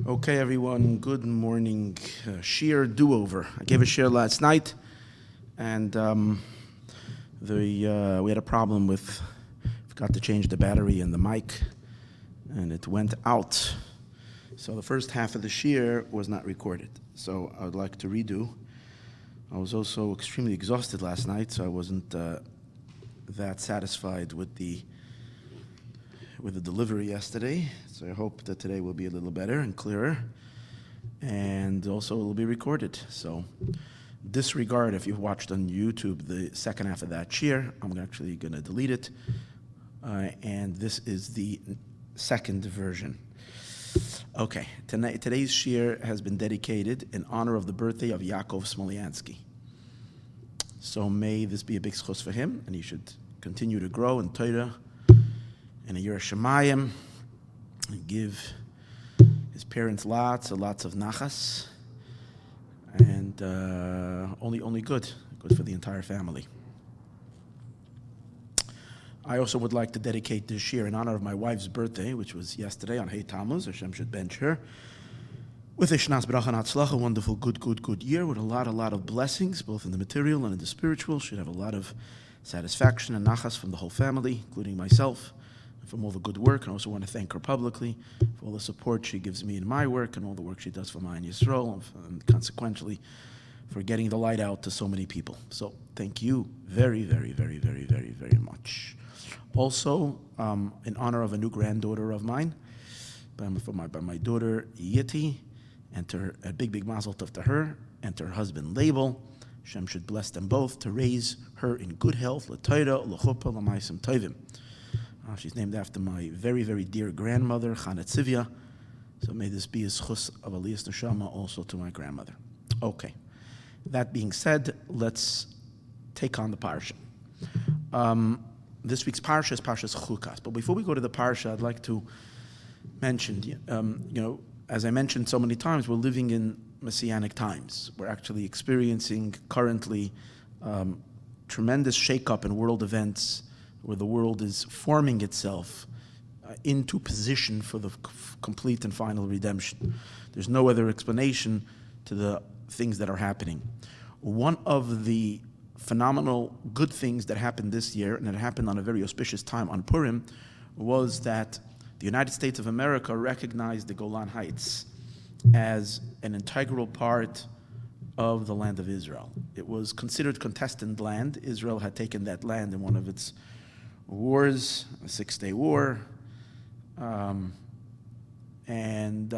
Okay, everyone, good morning. Shir do-over. I gave a shir last night, and we had a problem with, forgot to change the battery in the mic, and it went out. So the first half of the shir was not recorded. So I would like to redo. I was also extremely exhausted last night, so I wasn't that satisfied with the delivery yesterday, so I hope that today will be a little better and clearer, and also it will be recorded. So disregard if you've watched on YouTube the second half of that shir. I'm actually going to delete it, and this is the second version. Okay, today's shir has been dedicated in honor of the birthday of Yaakov Smolyansky. So may this be a big schus for him, and he should continue to grow in Torah and a Yirah Shamayim, and give his parents lots of nachas, and only good for the entire family. I also would like to dedicate this year in honor of my wife's birthday, which was yesterday on Hey Tammuz. Hashem should bench her with a Shnas Bracha and Hatzlacha, a wonderful, good year with a lot of blessings, both in the material and in the spiritual. Should have a lot of satisfaction and nachas from the whole family, including myself, from all the good work. And I also want to thank her publicly for all the support she gives me in my work and all the work she does for Maayon Yisroel, and consequently for getting the light out to so many people. So thank you very much. Also, in honor of a new granddaughter of mine, by my daughter Yeti, and to her, a big mazel tov to her and to her husband Label. Hashem should bless them both to raise her in good health, l'Torah, l'chuppah, l'ma'asim tovim. She's named after my very dear grandmother, Chanet Sivya. So may this be a schus of Aliyas Neshama also to my grandmother. Okay. That being said, let's take on the Parsha. This week's Parsha is Parshas Chukas. But before we go to the Parsha, I'd like to mention, as I mentioned so many times, we're living in Messianic times. We're actually experiencing currently tremendous shake-up in world events, where the world is forming itself into position for the complete and final redemption. There's no other explanation to the things that are happening. One of the phenomenal good things that happened this year, and it happened on a very auspicious time on Purim, was that the United States of America recognized the Golan Heights as an integral part of the land of Israel. It was considered contested land. Israel had taken that land in one of its wars, a 6-day war, and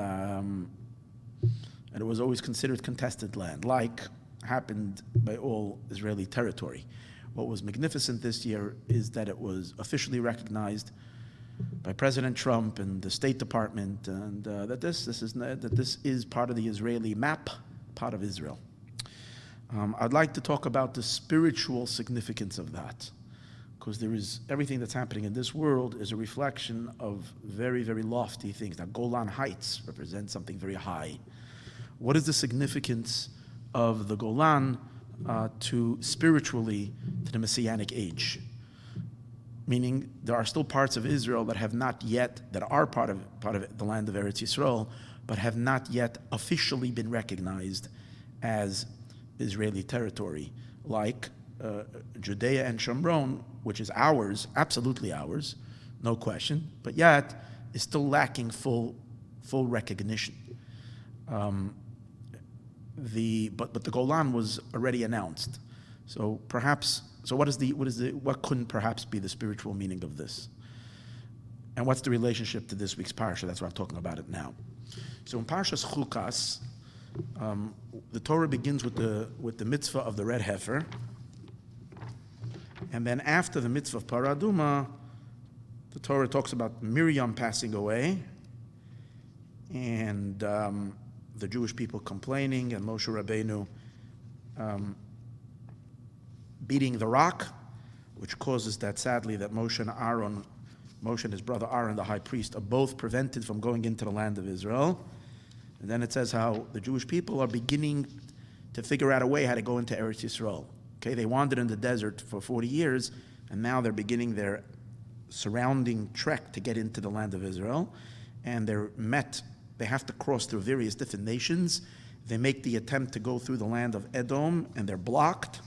it was always considered contested land, like happened by all Israeli territory. What was magnificent this year is that it was officially recognized by President Trump and the State Department, and that this is part of the Israeli map, part of Israel. I'd like to talk about the spiritual significance of that, because there is everything that's happening in this world is a reflection of very lofty things. Now, Golan Heights represent something very high. What is the significance of the Golan to spiritually to the Messianic age? Meaning, there are still parts of Israel that have not yet, that are part of the land of Eretz Yisrael, but have not yet officially been recognized as Israeli territory, like Judea and Shomron, which is ours, absolutely ours, no question, but yet is still lacking full recognition. But the Golan was already announced. So what couldn't perhaps be the spiritual meaning of this? And what's the relationship to this week's Parsha? That's why I'm talking about it now. So in Parshas Chukas, the Torah begins with the mitzvah of the red heifer. And then after the mitzvah of Paraduma, the Torah talks about Miriam passing away, and the Jewish people complaining, and Moshe Rabbeinu beating the rock, which causes that, sadly, that Moshe and his brother Aaron, the high priest, are both prevented from going into the land of Israel. And then it says how the Jewish people are beginning to figure out a way how to go into Eretz Yisrael. Okay, they wandered in the desert for 40 years, and now they're beginning their surrounding trek to get into the land of Israel, and they're met they have to cross through various different nations. They make the attempt to go through the land of Edom, and they're blocked.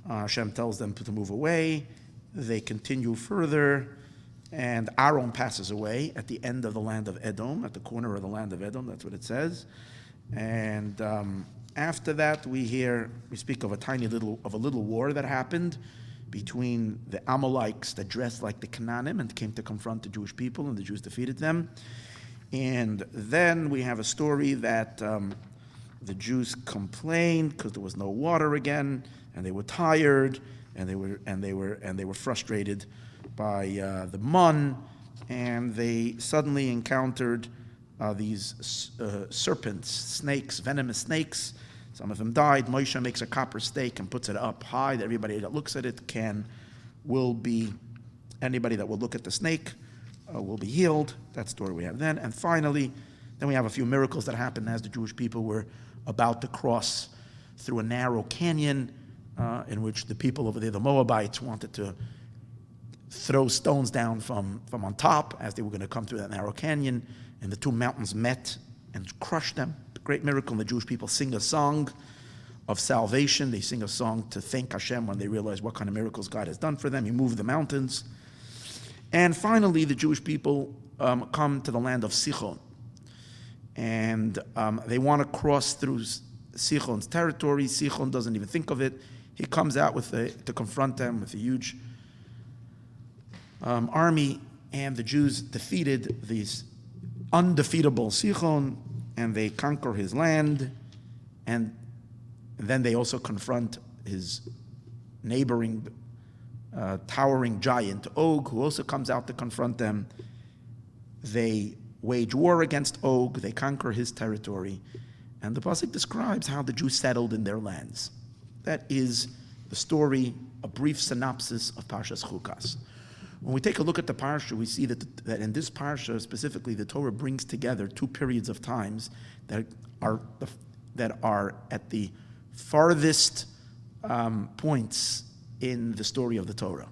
Hashem tells them to move away. They continue further, and Aaron passes away at the end of the land of Edom, at the corner of the land of Edom. That's what it says. And after that, we speak of a little war that happened between the Amalekites that dressed like the Canaanim and came to confront the Jewish people, and the Jews defeated them. And then we have a story that the Jews complained because there was no water again, and they were tired, and they were frustrated by the mun, and they suddenly encountered these serpents, snakes, venomous snakes. Some of them died. Moshe makes a copper stake and puts it up high that everybody that looks at it anybody that will look at the snake will be healed. That story we have then. And finally, then we have a few miracles that happened as the Jewish people were about to cross through a narrow canyon in which the people over there, the Moabites, wanted to throw stones down from on top as they were going to come through that narrow canyon, and the two mountains met and crushed them. Great miracle, and the Jewish people sing a song of salvation. They sing a song to thank Hashem when they realize what kind of miracles God has done for them. He moved the mountains. And finally, the Jewish people come to the land of Sichon. And they want to cross through Sichon's territory. Sichon doesn't even think of it. He comes out to confront them with a huge army, and the Jews defeated these undefeatable Sichon, and they conquer his land, and then they also confront his neighboring towering giant Og, who also comes out to confront them. They wage war against Og, they conquer his territory, and the pasuk describes how the Jews settled in their lands. That is the story, a brief synopsis of Parshas Chukas. When we take a look at the Parsha, we see that in this Parsha specifically, the Torah brings together two periods of times that are at the farthest points in the story of the Torah.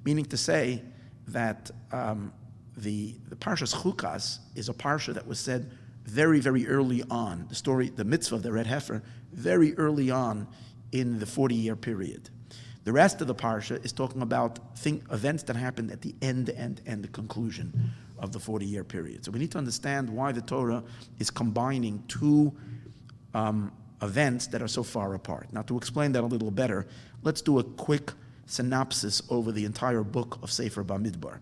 Meaning to say that the Parshas Chukas is a Parsha that was said very, very early on, the mitzvah of the red heifer, very early on in the 40-year period. The rest of the Parsha is talking about events that happened at the end and the conclusion of the 40-year period. So we need to understand why the Torah is combining two events that are so far apart. Now, to explain that a little better, let's do a quick synopsis over the entire book of Sefer Bamidbar.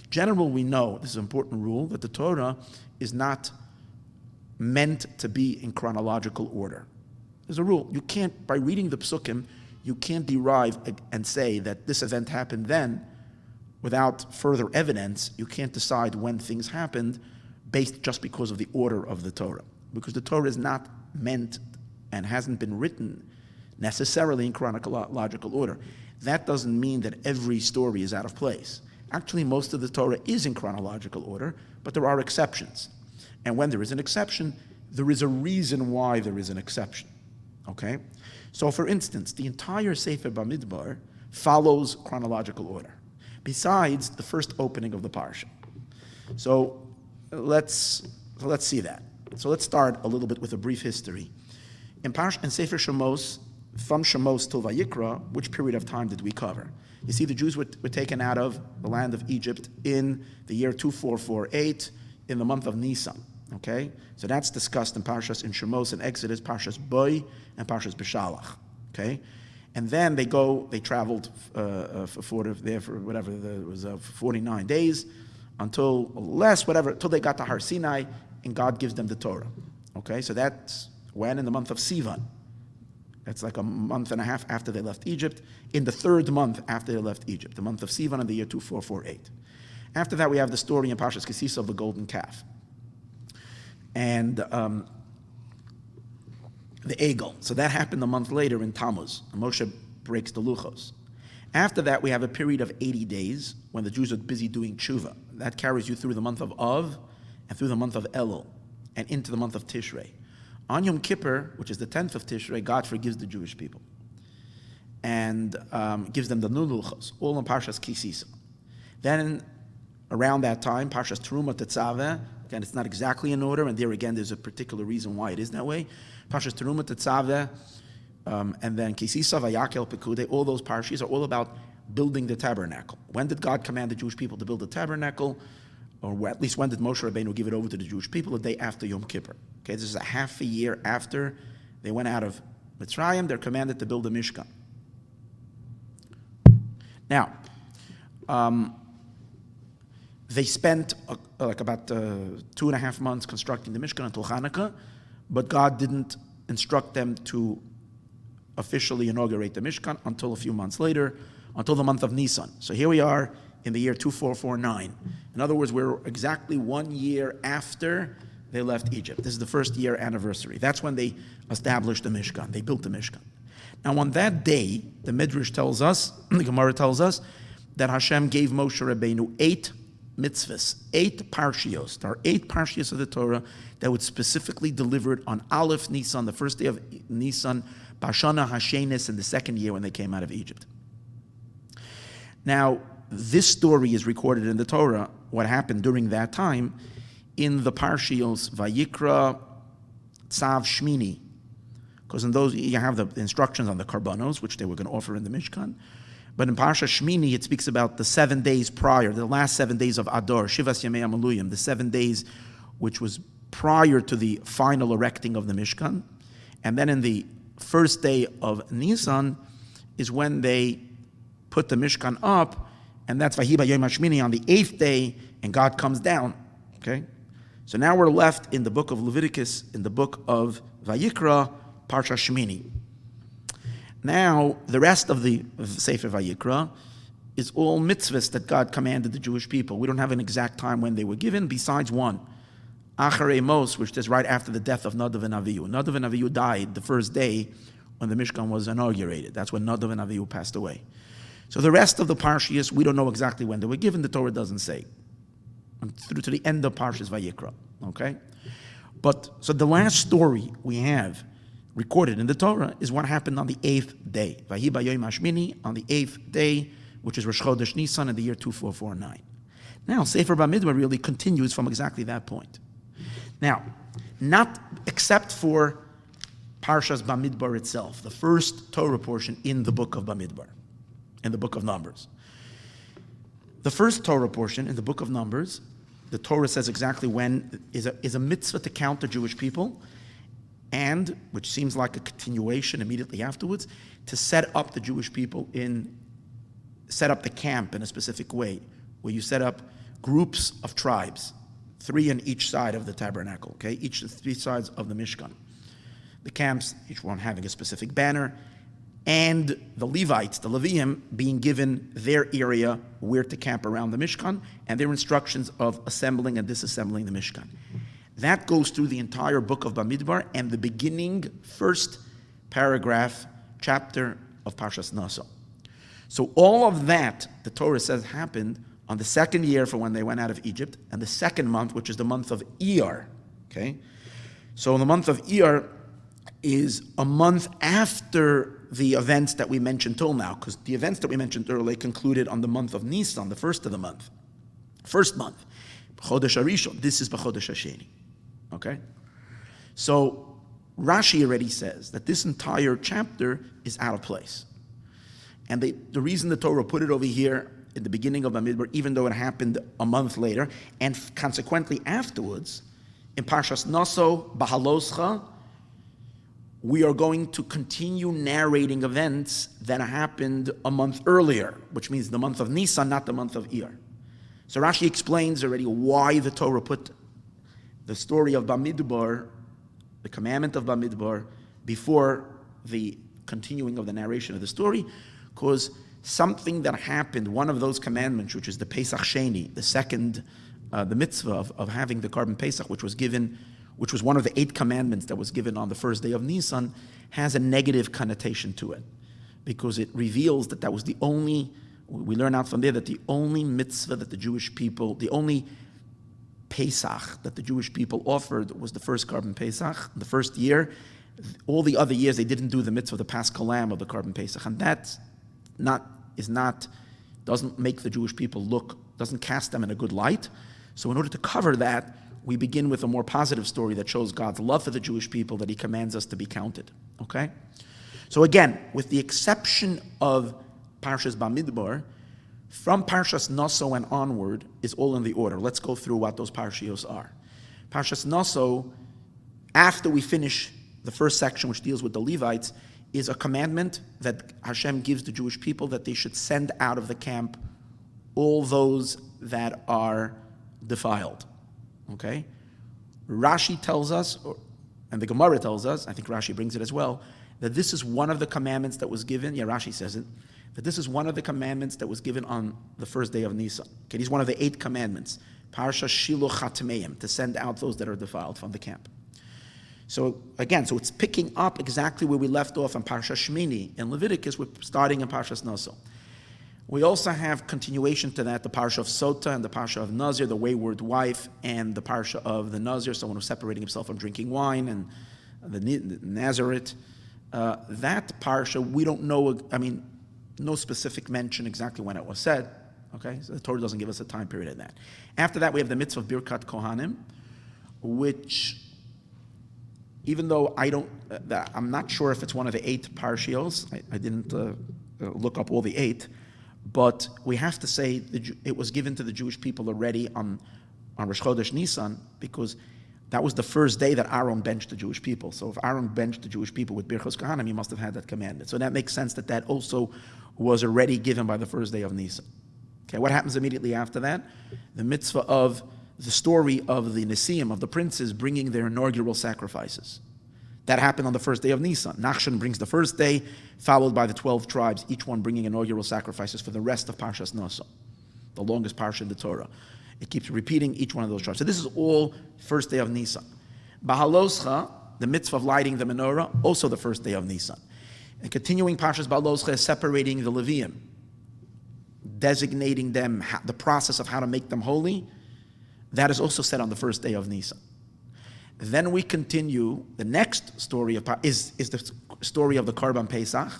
Generally, we know, this is an important rule, that the Torah is not meant to be in chronological order. There's a rule. You can't, by reading the psukim, you can't derive and say that this event happened then without further evidence. You can't decide when things happened based just because of the order of the Torah. Because the Torah is not meant and hasn't been written necessarily in chronological order. That doesn't mean that every story is out of place. Actually, most of the Torah is in chronological order, but there are exceptions. And when there is an exception, there is a reason why there is an exception. Okay? So, for instance, the entire Sefer Bamidbar follows chronological order, besides the first opening of the Parsha. So let's see that. So let's start a little bit with a brief history. In Sefer Shemos, from Shemos till Vayikra, which period of time did we cover? You see, the Jews were taken out of the land of Egypt in the year 2448, in the month of Nisan. Okay, so that's discussed in Parshas, in Shemos and Exodus, Parshas Boy and Parshas Beshalach. Okay, and then they traveled for 49 days until they got to Har Sinai, and God gives them the Torah. Okay, so that's when in the month of Sivan. That's like a month and a half after they left Egypt, in the third month after they left Egypt, the month of Sivan in the year 2448. After that, we have the story in Parshas Kisisa of the golden calf. And the Egel. So that happened a month later in Tammuz. And Moshe breaks the Luchos. After that, we have a period of 80 days when the Jews are busy doing tshuva. That carries you through the month of Av and through the month of Elul and into the month of Tishrei. On Yom Kippur, which is the 10th of Tishrei, God forgives the Jewish people and gives them the new Luchos, all in Parshas Kisisa. Then around that time, Parshas Teruma Tetzaveh, Again, it's not exactly in order, and there again, there's a particular reason why it is that way. Parshas Teruma Tetzaveh, and then Kisisa Vayakel Pekude, all those parshas are all about building the tabernacle. When did God command the Jewish people to build the tabernacle? Or at least when did Moshe Rabbeinu give it over to the Jewish people? The day after Yom Kippur. Okay, this is a half a year after they went out of Mitzrayim. They're commanded to build a Mishkan. Now, they spent like about 2.5 months constructing the Mishkan until Hanukkah, but God didn't instruct them to officially inaugurate the Mishkan until a few months later, until the month of Nisan. So here we are in the year 2449. In other words, we're exactly 1 year after they left Egypt. This is the first year anniversary. That's when they established the Mishkan. They built the Mishkan. Now on that day, the Midrash tells us, the Gemara tells us, that Hashem gave Moshe Rabbeinu 8 mitzvahs, 8 parshios. There are 8 parshios of the Torah that were specifically delivered on Aleph Nisan, the first day of Nisan, Bashana Hashenis, in the second year when they came out of Egypt. Now, this story is recorded in the Torah, what happened during that time, in the Parshios Vayikra, Tzav, Shmini. Because in those, you have the instructions on the karbanos, which they were going to offer in the Mishkan. But in Parsha Shmini, it speaks about the 7 days prior, the last 7 days of Adar, Shivas Yemei Amaluyim, the 7 days which was prior to the final erecting of the Mishkan. And then in the first day of Nisan is when they put the Mishkan up, and that's Vahiba Yom HaShmini on the 8th day, and God comes down. Okay? So now we're left in the book of Leviticus, in the book of Vayikra, Parsha Shmini. Now, the rest of the Sefer Vayikra is all mitzvahs that God commanded the Jewish people. We don't have an exact time when they were given, besides one. Acharei Mos, which is right after the death of Nadav and Avihu. Nadav and Avihu died the first day when the Mishkan was inaugurated. That's when Nadav and Avihu passed away. So the rest of the Parshias, we don't know exactly when they were given. The Torah doesn't say. Through to the end of Parshas Vayikra. Okay? But, so the last story we have recorded in the Torah is what happened on the 8th day. Vahiba Yom HaShmini, on the 8th day, which is Rosh Chodesh Nisan in the year 2449. Now, Sefer Bamidbar really continues from exactly that point. Now, not except for Parshas Bamidbar itself, the first Torah portion in the book of Bamidbar, in the book of Numbers. The first Torah portion in the book of Numbers, the Torah says exactly when is a mitzvah to count the Jewish people, and, which seems like a continuation immediately afterwards, to set up the Jewish people set up the camp in a specific way, where you set up groups of tribes, 3 on each side of the tabernacle, okay? Each 3 sides of the Mishkan. The camps, each one having a specific banner, and the Levites, the Leviim, being given their area where to camp around the Mishkan, and their instructions of assembling and disassembling the Mishkan. That goes through the entire book of Bamidbar and the beginning, first paragraph, chapter of Parshas Naso. So all of that, the Torah says, happened on the second year for when they went out of Egypt, and the second month, which is the month of Iyar. Okay? So the month of Iyar is a month after the events that we mentioned till now, because the events that we mentioned earlier concluded on the month of Nisan, the first of the month. First month. Chodesh Harishon. This is B'Chodesh Hasheni. Okay? So Rashi already says that this entire chapter is out of place. And the reason the Torah put it over here in the beginning of Bamidbar, even though it happened a month later, and consequently afterwards, in Parshas Naso, Bahaloscha, we are going to continue narrating events that happened a month earlier, which means the month of Nisan, not the month of Iyar. So Rashi explains already why the Torah put the story of Bamidbar, the commandment of Bamidbar, before the continuing of the narration of the story, because something that happened, one of those commandments, which is the Pesach Sheni, the second, the mitzvah of having the Karban Pesach, which was one of the 8 commandments that was given on the first day of Nisan, has a negative connotation to it, because it reveals that was the only, we learn out from there that the only mitzvah that the Jewish people, the only Pesach that the Jewish people offered was the first Karban Pesach, the first year. All the other years they didn't do the mitzvah, the Paschal Lamb of the Karban Pesach, and that doesn't make the Jewish people doesn't cast them in a good light. So in order to cover that, we begin with a more positive story that shows God's love for the Jewish people, that he commands us to be counted. Okay? So again, with the exception of Parshas Bamidbar, from Parshas Naso and onward is all in the order. Let's go through what those parshios are. Parshas Naso, after we finish the first section, which deals with the Levites, is a commandment that Hashem gives the Jewish people that they should send out of the camp all those that are defiled. Okay? Rashi tells us, and the Gemara tells us, I think Rashi brings it as well, that this is one of the commandments that was given, Rashi says it, that this is one of the commandments that was given on the first day of Nisan. Okay, he's one of the 8 commandments. Parsha Shiloh Chatmeim, to send out those that are defiled from the camp. So again, so it's picking up exactly where we left off on Parsha Shmini. In Leviticus, we're starting in Parshas Naso. We also have continuation to that, the Parsha of Sota and the Parsha of Nazir, the wayward wife, and the Parsha of the Nazir, someone who's separating himself from drinking wine, and the Nazarite. That Parsha, we don't know, no specific mention exactly when it was said. Okay, so the Torah doesn't give us a time period of that. After that, we have the mitzvah of Birkat Kohanim, which, even though I'm not sure if it's one of the 8 parshios, I didn't look up all the 8, but we have to say it was given to the Jewish people already on Rosh Chodesh Nisan, because that was the first day that Aaron benched the Jewish people. So if Aaron benched the Jewish people with Birchos Kohanim, he must have had that commandment. So that makes sense that also was already given by the first day of Nisan. Okay, what happens immediately after that? The mitzvah of the story of the Nesiim, of the princes, bringing their inaugural sacrifices. That happened on the first day of Nisan. Nachshon brings the first day, followed by the 12 tribes, each one bringing inaugural sacrifices for the rest of Parshas Naso, the longest parsha in the Torah. It keeps repeating each one of those tribes. So this is all first day of Nisan. Bahaloscha, the mitzvah of lighting the menorah, also the first day of Nisan. And continuing Parshas Bahaloscha is separating the Leviim, designating them, the process of how to make them holy. That is also said on the first day of Nisan. Then we continue, the next story is the story of the Karban Pesach.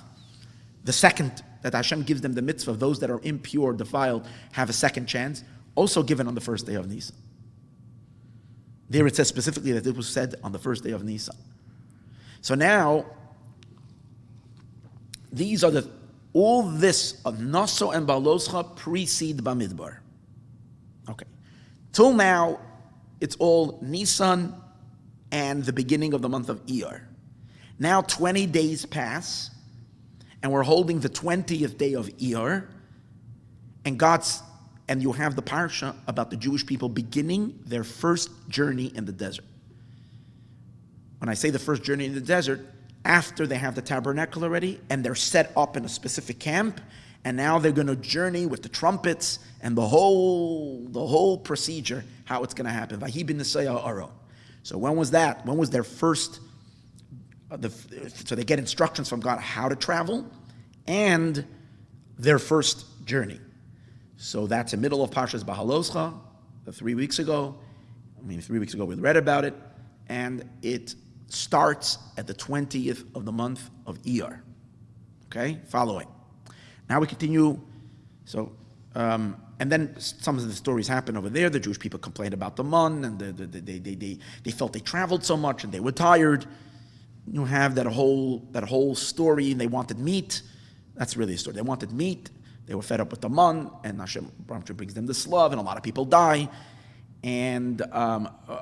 The second, that Hashem gives them the mitzvah of those that are impure, defiled, have a second chance, also given on the first day of Nisan. There it says specifically that it was said on the first day of Nisan. So now, these are all this of Naso and Baloscha precede Bamidbar. Okay. Till now, it's all Nisan and the beginning of the month of Iyar. Now 20 days pass, and we're holding the 20th day of Iyar, and you have the parsha about the Jewish people beginning their first journey in the desert. When I say the first journey in the desert, after they have the tabernacle already, and they're set up in a specific camp, and now they're going to journey with the trumpets and the whole procedure, how it's going to happen. Vahi bin Nisaya Aro. So when was that? When was their first? So they get instructions from God how to travel, and their first journey. So that's the middle of Parshas Bahaloscha, 3 weeks ago. 3 weeks ago we read about it, and it starts at the 20th of the month of Iyar. Okay, following. Now we continue. So, and then some of the stories happen over there. The Jewish people complained about the mun, and they felt they traveled so much and they were tired. You have that whole story, and they wanted meat. That's really a story. They wanted meat. They were fed up with the mun, and Hashem brings them the slav, and a lot of people die. And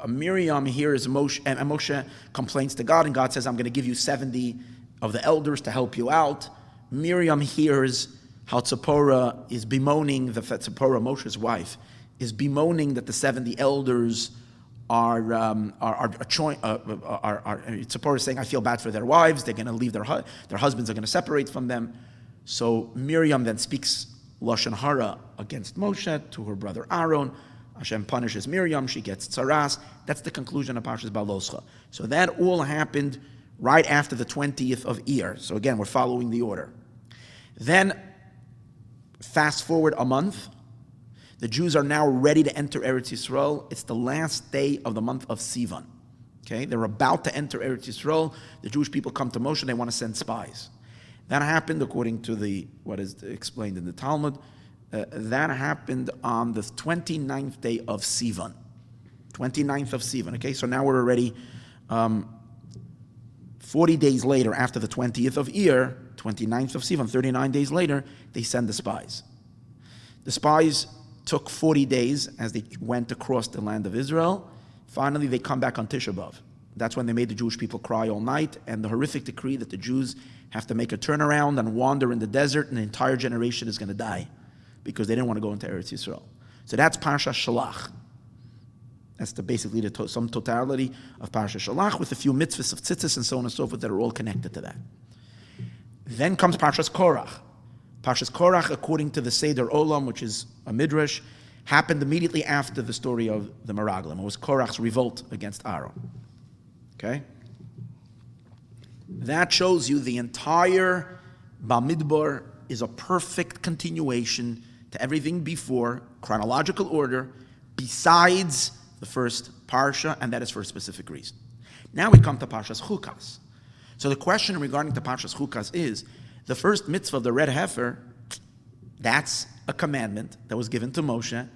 Miriam hears Moshe, and Moshe complains to God, and God says, I'm going to give you 70 of the elders to help you out. Miriam hears how Tzipporah is bemoaning, Tzipporah, Moshe's wife, is bemoaning that the 70 elders are Tzipporah is saying, I feel bad for their wives, they're going to leave their husbands are going to separate from them. So Miriam then speaks Lashon Hara against Moshe to her brother Aaron. Hashem punishes Miriam, she gets tzaras. That's the conclusion of Parshas Baloscha. So that all happened right after the 20th of Iyar. So again, we're following the order. Then, fast forward a month, the Jews are now ready to enter Eretz Yisroel. It's the last day of the month of Sivan. Okay, they're about to enter Eretz Yisroel. The Jewish people come to Moshe, they want to send spies. That happened according to what is explained in the Talmud. That happened on the 29th day of Sivan. 29th of Sivan. Okay, so now we're already 40 days later, after the 20th of Iyar, 29th of Sivan, 39 days later, they send the spies. The spies took 40 days as they went across the land of Israel. Finally, they come back on Tisha B'Av. That's when they made the Jewish people cry all night, and the horrific decree that the Jews have to make a turnaround and wander in the desert, and the entire generation is going to die because they didn't want to go into Eretz Yisrael. So that's Parshas Shalach. That's basically some totality of Parshas Shalach with a few mitzvahs of tzitzis and so on and so forth that are all connected to that. Then comes Parshas Korach. Parshas Korach, according to the Seder Olam, which is a midrash, happened immediately after the story of the Meraglim. It was Korach's revolt against Aaron. Okay? That shows you the entire Bamidbar is a perfect continuation to everything before, chronological order, besides the first Parsha, and that is for a specific reason. Now we come to Parshas Chukas. So the question regarding to Parshas Chukas is, the first mitzvah of the red heifer, that's a commandment that was given to Moshe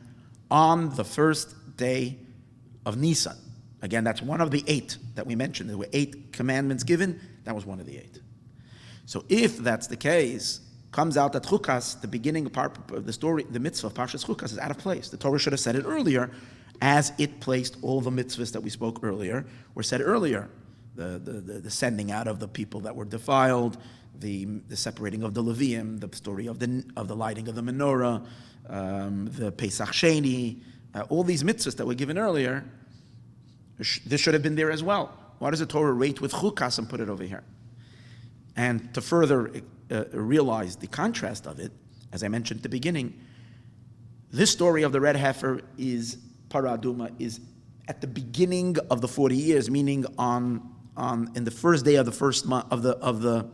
on the first day of Nisan. Again, that's one of the 8 that we mentioned. There were 8 commandments given. That was one of the 8. So if that's the case, comes out that Chukas, the beginning part of the story, the mitzvah of Parshas Chukas is out of place. The Torah should have said it earlier, as it placed all the mitzvahs that we spoke earlier, were said earlier. The sending out of the people that were defiled, the separating of the Levium, the story of the lighting of the menorah, the Pesach Sheni, all these mitzvahs that were given earlier. This should have been there as well. Why does the Torah rate with Chukas and put it over here? And to further realize the contrast of it, as I mentioned at the beginning, this story of the red heifer is Parah Aduma, is at the beginning of the 40 years, meaning in the first day of the first month of the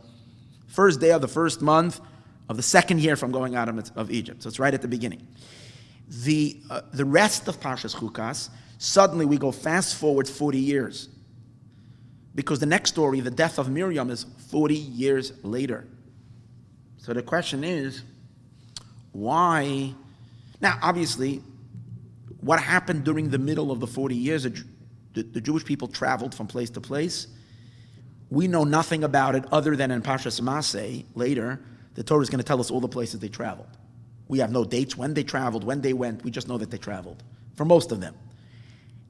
first day of the first month of the second year from going out of Egypt. So it's right at the beginning. The rest of Parshas Chukas, suddenly we go fast forward 40 years. Because the next story, the death of Miriam, is 40 years later. So the question is, why? Now, obviously, what happened during the middle of the 40 years? The Jewish people traveled from place to place. We know nothing about it other than in Parshas Maseh, later, the Torah is going to tell us all the places they traveled. We have no dates when they traveled, when they went. We just know that they traveled, for most of them.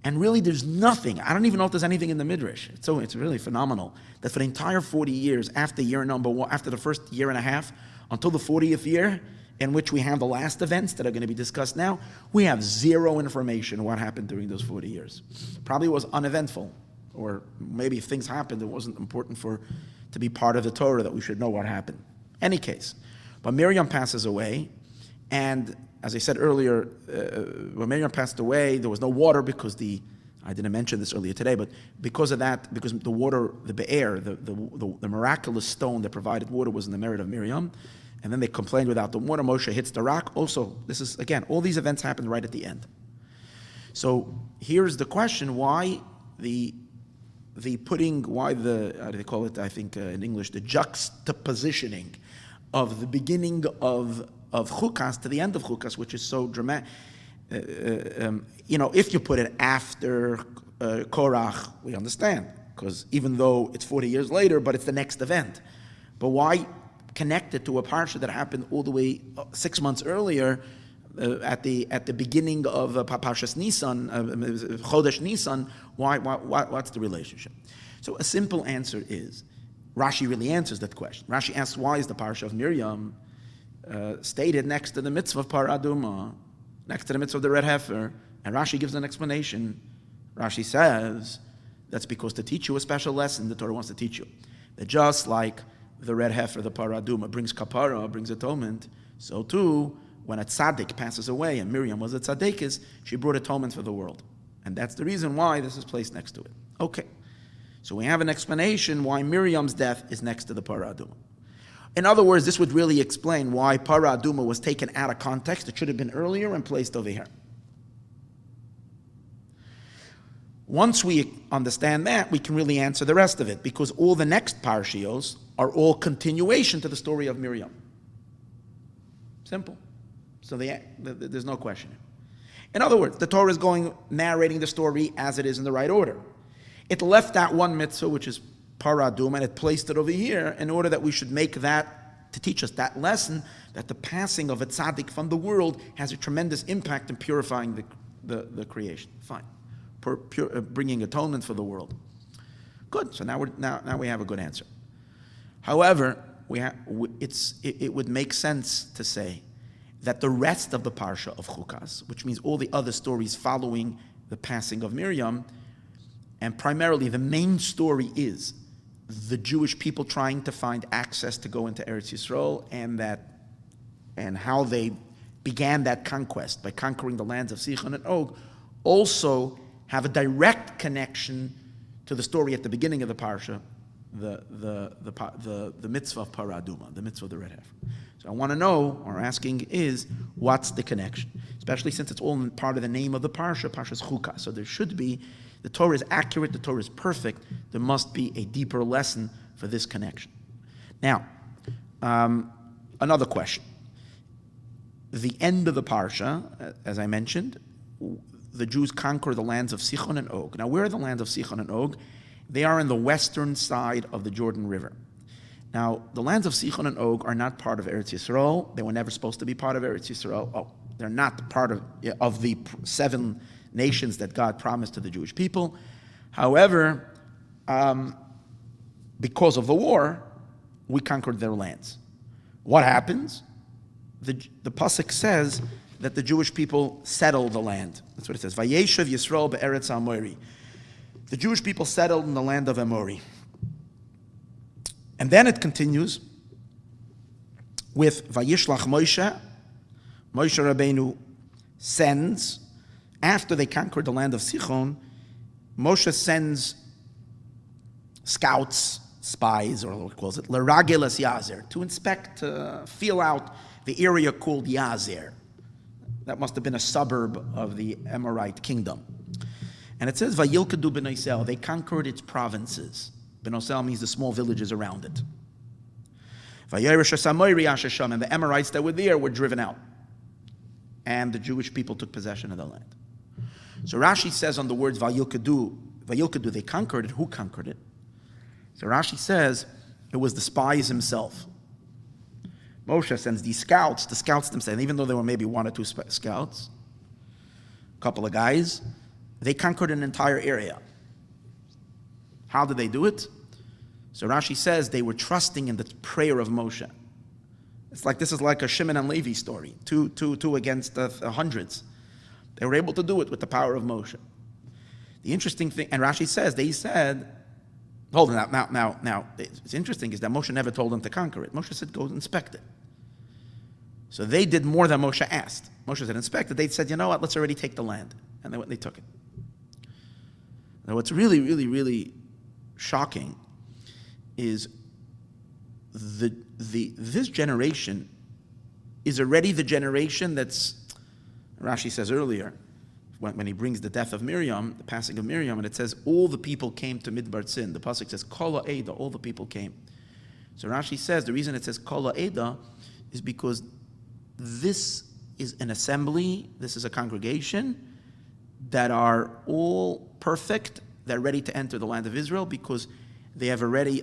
And really, there's nothing. I don't even know if there's anything in the Midrash. It's really phenomenal that for the entire 40 years, after year number 1, after the first year and a half, until the 40th year, in which we have the last events that are going to be discussed now, we have zero information what happened during those 40 years. Probably was uneventful, or maybe if things happened, it wasn't important to be part of the Torah that we should know what happened. Any case, but Miriam passes away, and as I said earlier, when Miriam passed away, there was no water because I didn't mention this earlier today, but because of that, because the water, the be'er, the miraculous stone that provided water was in the merit of Miriam, and then they complained without the water, Moshe hits the rock. Also, this is, again, all these events happened right at the end. So here's the question, why how do they call it, I think in English, the juxtapositioning of the beginning of Chukas to the end of Chukas, which is so dramatic. If you put it after Korach, we understand, because even though it's 40 years later, but it's the next event. But why connect it to a parsha that happened all the way 6 months earlier, at the beginning of Parshas Nisan, Chodesh Nisan? What's the relationship? So a simple answer is, Rashi really answers that question. Rashi asks, why is the parsha of Miriam stated next to the mitzvah of Parah Aduma, next to the mitzvah of the red heifer? And Rashi gives an explanation. Rashi says, that's because to teach you a special lesson the Torah wants to teach you. That just like the red heifer, the Parah Aduma, brings kapara, brings atonement, so too, when a tzaddik passes away, and Miriam was a tzaddikis, she brought atonement for the world. And that's the reason why this is placed next to it. Okay. So we have an explanation why Miriam's death is next to the Parah Aduma. In other words, this would really explain why Parah Aduma was taken out of context. It should have been earlier and placed over here. Once we understand that, we can really answer the rest of it, because all the next parshios are all continuation to the story of Miriam. Simple. So there's no question. In other words, the Torah is narrating the story as it is in the right order. It left that one mitzvah, which is paradum, and it placed it over here in order that we should make that, to teach us that lesson, that the passing of a tzaddik from the world has a tremendous impact in purifying the creation. Fine. Bringing atonement for the world. Good. So now we have a good answer. However, it would make sense to say that the rest of the parsha of Chukas, which means all the other stories following the passing of Miriam, and primarily the main story is the Jewish people trying to find access to go into Eretz Yisroel, and how they began that conquest by conquering the lands of Sichon and Og, also have a direct connection to the story at the beginning of the parsha, the mitzvah of paraduma, the mitzvah of the red heifer. So I want to know, or asking is, what's the connection? Especially since it's all part of the name of the parsha, Parshas Chukas. So there should be, the Torah is accurate, the Torah is perfect, there must be a deeper lesson for this connection. Now, another question. The end of the parsha, as I mentioned, the Jews conquer the lands of Sichon and Og. Now, where are the lands of Sichon and Og? They are on the western side of the Jordan River. Now, the lands of Sichon and Og are not part of Eretz Yisrael. They were never supposed to be part of Eretz Yisrael. Oh, they're not part of the 7 nations that God promised to the Jewish people. However, because of the war, we conquered their lands. What happens? The pasuk says that the Jewish people settled the land. That's what it says. Vayeshev Yisroel be'eretz Amori. The Jewish people settled in the land of Amori. And then it continues with Vayishlach Moshe. Moshe Rabbeinu sends, after they conquered the land of Sichon, Moshe sends scouts, spies, or what he calls it, L'ragel es Yazer, to inspect, to feel out the area called Yazer. That must have been a suburb of the Amorite kingdom. And it says, Vayilkadu b'Nosel, they conquered its provinces. B'Nosel means the small villages around it. Vayerish Samoiri Ashasham, and the Amorites that were there were driven out. And the Jewish people took possession of the land. So Rashi says on the words Vayilkadu, they conquered it. Who conquered it? So Rashi says it was the spies himself. Moshe sends these scouts, the scouts themselves, and even though there were maybe 1 or 2 scouts, a couple of guys, they conquered an entire area. How did they do it? So Rashi says they were trusting in the prayer of Moshe. This is like a Shimon and Levi story, two against hundreds. They were able to do it with the power of Moshe. The interesting thing, and Rashi says, they said, hold on, now, it's interesting is that Moshe never told them to conquer it. Moshe said, go inspect it. So they did more than Moshe asked. Moshe said, inspect it. They said, you know what, let's already take the land. And they took it. Now what's really, really, really shocking is this generation is already the generation that's, Rashi says earlier, when he brings the death of Miriam, the passing of Miriam, and it says all the people came to Midbar Tzin. The pasuk says Kol ha'eda, all the people came. So Rashi says the reason it says Kol ha'eda is because this is an assembly, this is a congregation that are all perfect, they're ready to enter the land of Israel because they have already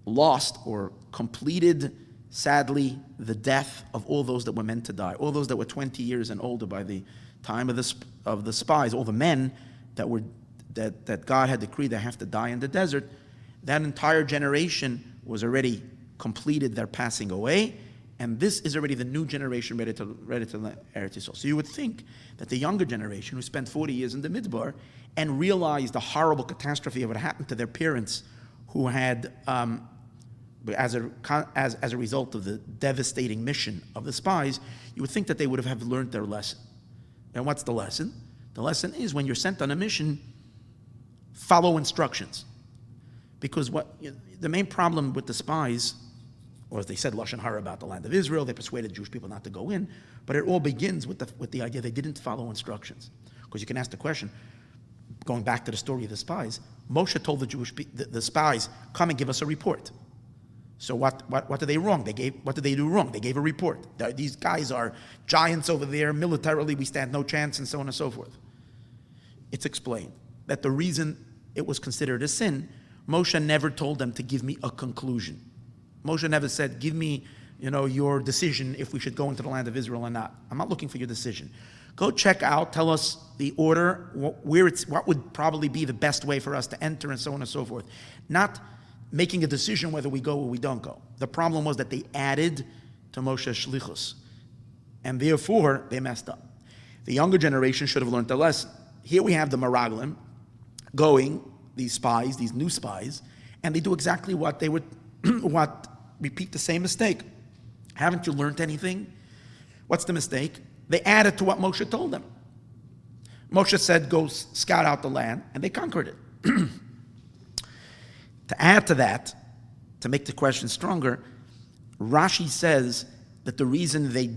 lost or completed, sadly, the death of all those that were meant to die, all those that were 20 years and older by the time of the spies, all the men that God had decreed they have to die in the desert. That entire generation was already completed their passing away, and this is already the new generation ready to Eretz Yisrael. So you would think that the younger generation who spent 40 years in the Midbar and realized the horrible catastrophe of what happened to their parents who had, as a result of the devastating mission of the spies, you would think that they would have learned their lesson. And what's the lesson? The lesson is when you're sent on a mission, follow instructions. Because the main problem with the spies, or as they said Lashon Hara about the land of Israel, they persuaded Jewish people not to go in, but it all begins with the idea they didn't follow instructions. Because you can ask the question, going back to the story of the spies, Moshe told the spies, come and give us a report. So what did they wrong? What did they do wrong? They gave a report. These guys are giants over there. Militarily, we stand no chance, and so on and so forth. It's explained that the reason it was considered a sin, Moshe never told them to give me a conclusion. Moshe never said, give me, your decision if we should go into the land of Israel or not. I'm not looking for your decision. Go check out, tell us the order, what would probably be the best way for us to enter, and so on and so forth. Not making a decision whether we go or we don't go. The problem was that they added to Moshe's shlichus, and therefore they messed up. The younger generation should have learned the lesson. Here we have the Meraglim going, these spies, these new spies, and they do exactly what they would, repeat the same mistake. Haven't you learned anything? What's the mistake? They added to what Moshe told them. Moshe said, go scout out the land, and they conquered it. To add to that, to make the question stronger, Rashi says that the reason they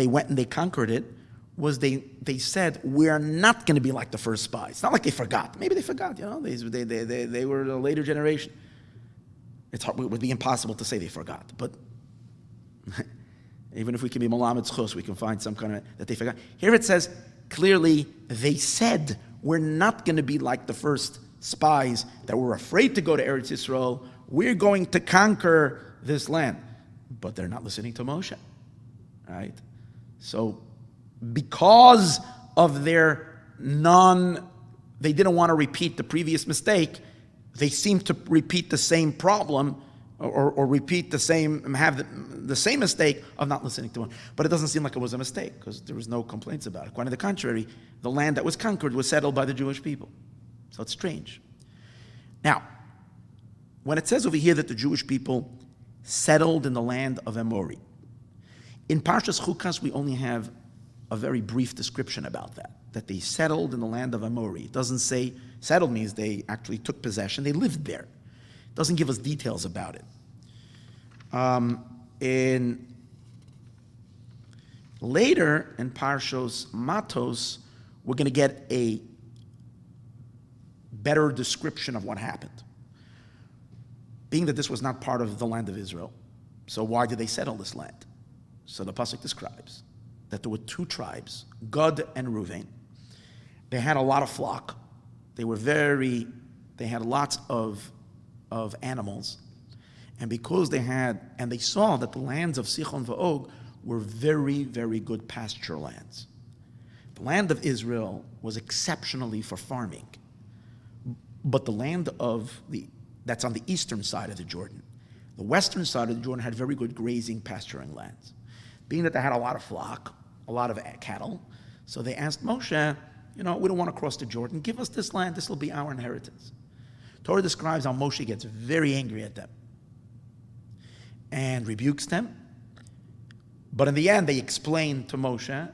went and they conquered it was they said, we're not going to be like the first spies. It's not like they forgot. Maybe they forgot, they were a later generation. It would be impossible to say they forgot, but even if we can be Malamed Chos, we can find some kind of, that they forgot. Here it says, clearly, they said, we're not going to be like the first spies that were afraid to go to Eretz Yisrael. We're going to conquer this land. But they're not listening to Moshe, right? So, because of they didn't want to repeat the previous mistake, they seem to repeat the same problem or repeat have the same mistake of not listening to him. But it doesn't seem like it was a mistake because there was no complaints about it. Quite on the contrary, the land that was conquered was settled by the Jewish people. So it's strange. Now, when it says over here that the Jewish people settled in the land of Amori, in Parshas Chukas we only have a very brief description about that they settled in the land of Amori. It doesn't say, settled means they actually took possession, they lived there. It doesn't give us details about it. Later in Parshos Matos, we're going to get a better description of what happened. Being that this was not part of the land of Israel, so why did they settle this land? So the pasuk describes that there were two tribes, Gad and Reuven. They had a lot of flock. They had lots of animals. And because they saw that the lands of Sichon v'Og were very, very good pasture lands. The land of Israel was exceptionally for farming. But the land that's on the eastern side of the Jordan, the western side of the Jordan had very good grazing, pasturing lands. Being that they had a lot of flock, a lot of cattle, so they asked Moshe, we don't want to cross the Jordan. Give us this land. This will be our inheritance. Torah describes how Moshe gets very angry at them and rebukes them. But in the end, they explain to Moshe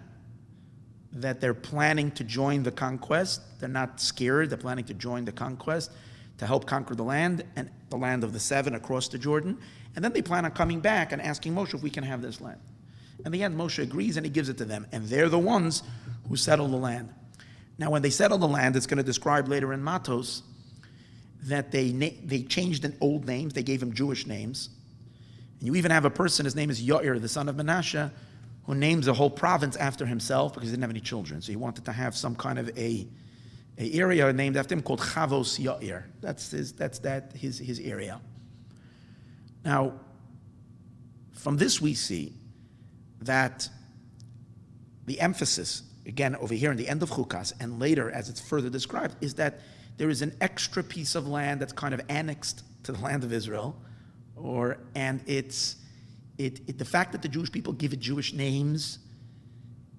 that they're planning to join the conquest. They're not scared. They're planning to join the conquest to help conquer the land, and the land of the seven across the Jordan. And then they plan on coming back and asking Moshe if we can have this land. In the end, Moshe agrees and he gives it to them. And they're the ones who settle the land. Now, when they settle the land, it's going to describe later in Matos that they changed in old names. They gave him Jewish names. And you even have a person, his name is Yair, the son of Menashe, who names a whole province after himself because he didn't have any children. So he wanted to have some kind of a area named after him called Chavos Yair. That's his area. Now, from this we see that the emphasis, again, over here in the end of Chukas, and later as it's further described, is that there is an extra piece of land that's kind of annexed to the land of Israel, and the fact that the Jewish people give it Jewish names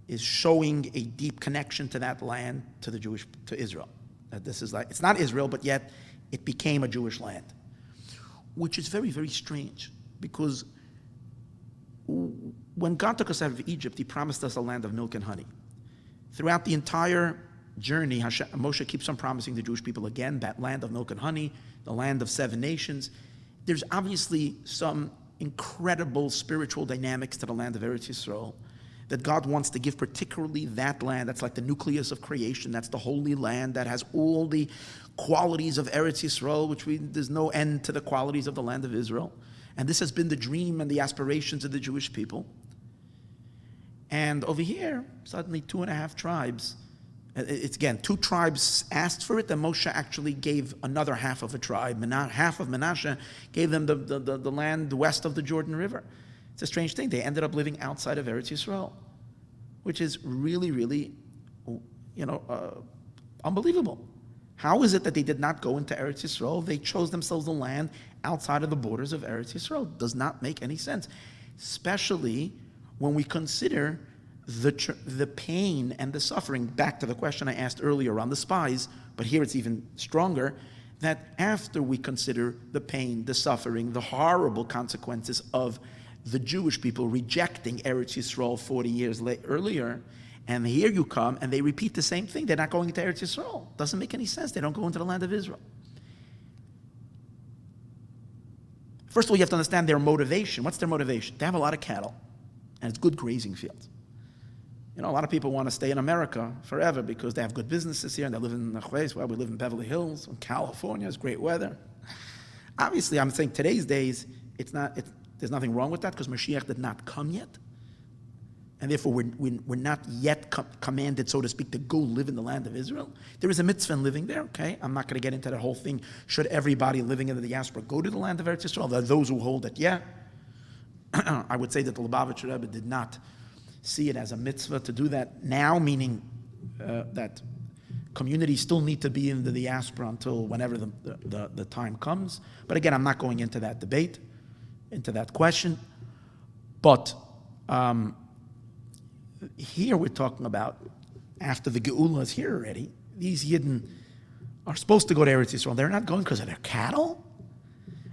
is showing a deep connection to that land, to Israel. That this is it's not Israel, but yet it became a Jewish land, which is very, very strange, because when God took us out of Egypt, he promised us a land of milk and honey. Throughout the entire journey, Moshe keeps on promising the Jewish people again that land of milk and honey, the land of 7 nations. There's obviously some incredible spiritual dynamics to the land of Eretz Yisrael that God wants to give particularly that land. That's like the nucleus of creation. That's the holy land that has all the qualities of Eretz Yisrael, there's no end to the qualities of the land of Israel. And this has been the dream and the aspirations of the Jewish people. And over here, suddenly 2.5 tribes. It's again, 2 tribes asked for it, then Moshe actually gave another half of a tribe. Half of Menashe gave them the land west of the Jordan River. It's a strange thing. They ended up living outside of Eretz Yisrael, which is really, really, unbelievable. How is it that they did not go into Eretz Yisrael? They chose themselves the land outside of the borders of Eretz Yisrael. Does not make any sense, especially when we consider the pain and the suffering. Back to the question I asked earlier on the spies, but here it's even stronger, that after we consider the pain, the suffering, the horrible consequences of the Jewish people rejecting Eretz Yisrael 40 years earlier, and here you come and they repeat the same thing. They're not going into Eretz Yisrael. Doesn't make any sense. They don't go into the land of Israel. First of all, you have to understand their motivation. What's their motivation? They have a lot of cattle, and it's good grazing fields. A lot of people want to stay in America forever because they have good businesses here and they live in the place. Well, we live in Beverly Hills, in California, it's great weather. Obviously, I'm saying today's days, there's nothing wrong with that because Mashiach did not come yet. And therefore, we're not yet commanded, so to speak, to go live in the land of Israel. There is a mitzvah in living there, okay? I'm not going to get into that whole thing. Should everybody living in the diaspora go to the land of Eretz Yisrael? There are those who hold that, yeah. I would say that the Lubavitcher Rebbe did not see it as a mitzvah to do that now, meaning that communities still need to be in the diaspora until whenever the time comes. But again, I'm not going into that debate, into that question. But here we're talking about, after the Geula is here already, these Yidden are supposed to go to Eretz Yisrael. They're not going because of their cattle.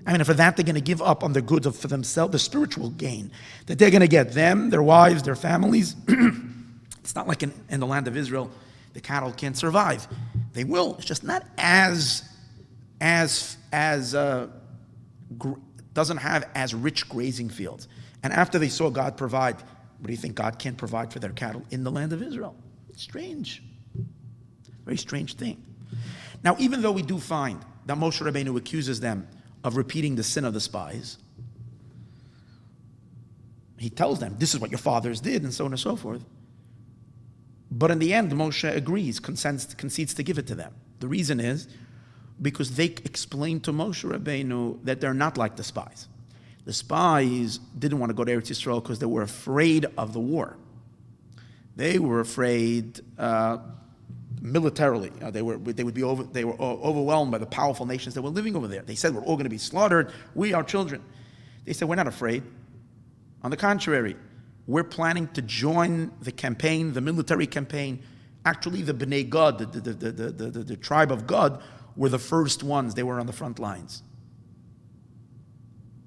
I mean, for that, they're going to give up on the goods for themselves, the spiritual gain that they're going to get, them, their wives, their families. It's not like in the land of Israel, the cattle can't survive. They will. It's just not doesn't have as rich grazing fields. And after they saw God provide, what do you think? God can't provide for their cattle in the land of Israel. Strange. Very strange thing. Now, even though we do find that Moshe Rabbeinu accuses them of repeating the sin of the spies, he tells them, this is what your fathers did, and so on and so forth. But in the end, Moshe agrees, concedes to give it to them. The reason is because they explained to Moshe Rabbeinu that they're not like the spies. The spies didn't want to go to Eretz Yisrael because they were afraid of the war. They were afraid militarily. They were overwhelmed by the powerful nations that were living over there. They said, we're all going to be slaughtered. We are children. They said, we're not afraid. On the contrary, we're planning to join the campaign, the military campaign. Actually, the Bnei Gad, the tribe of God, were the first ones. They were on the front lines.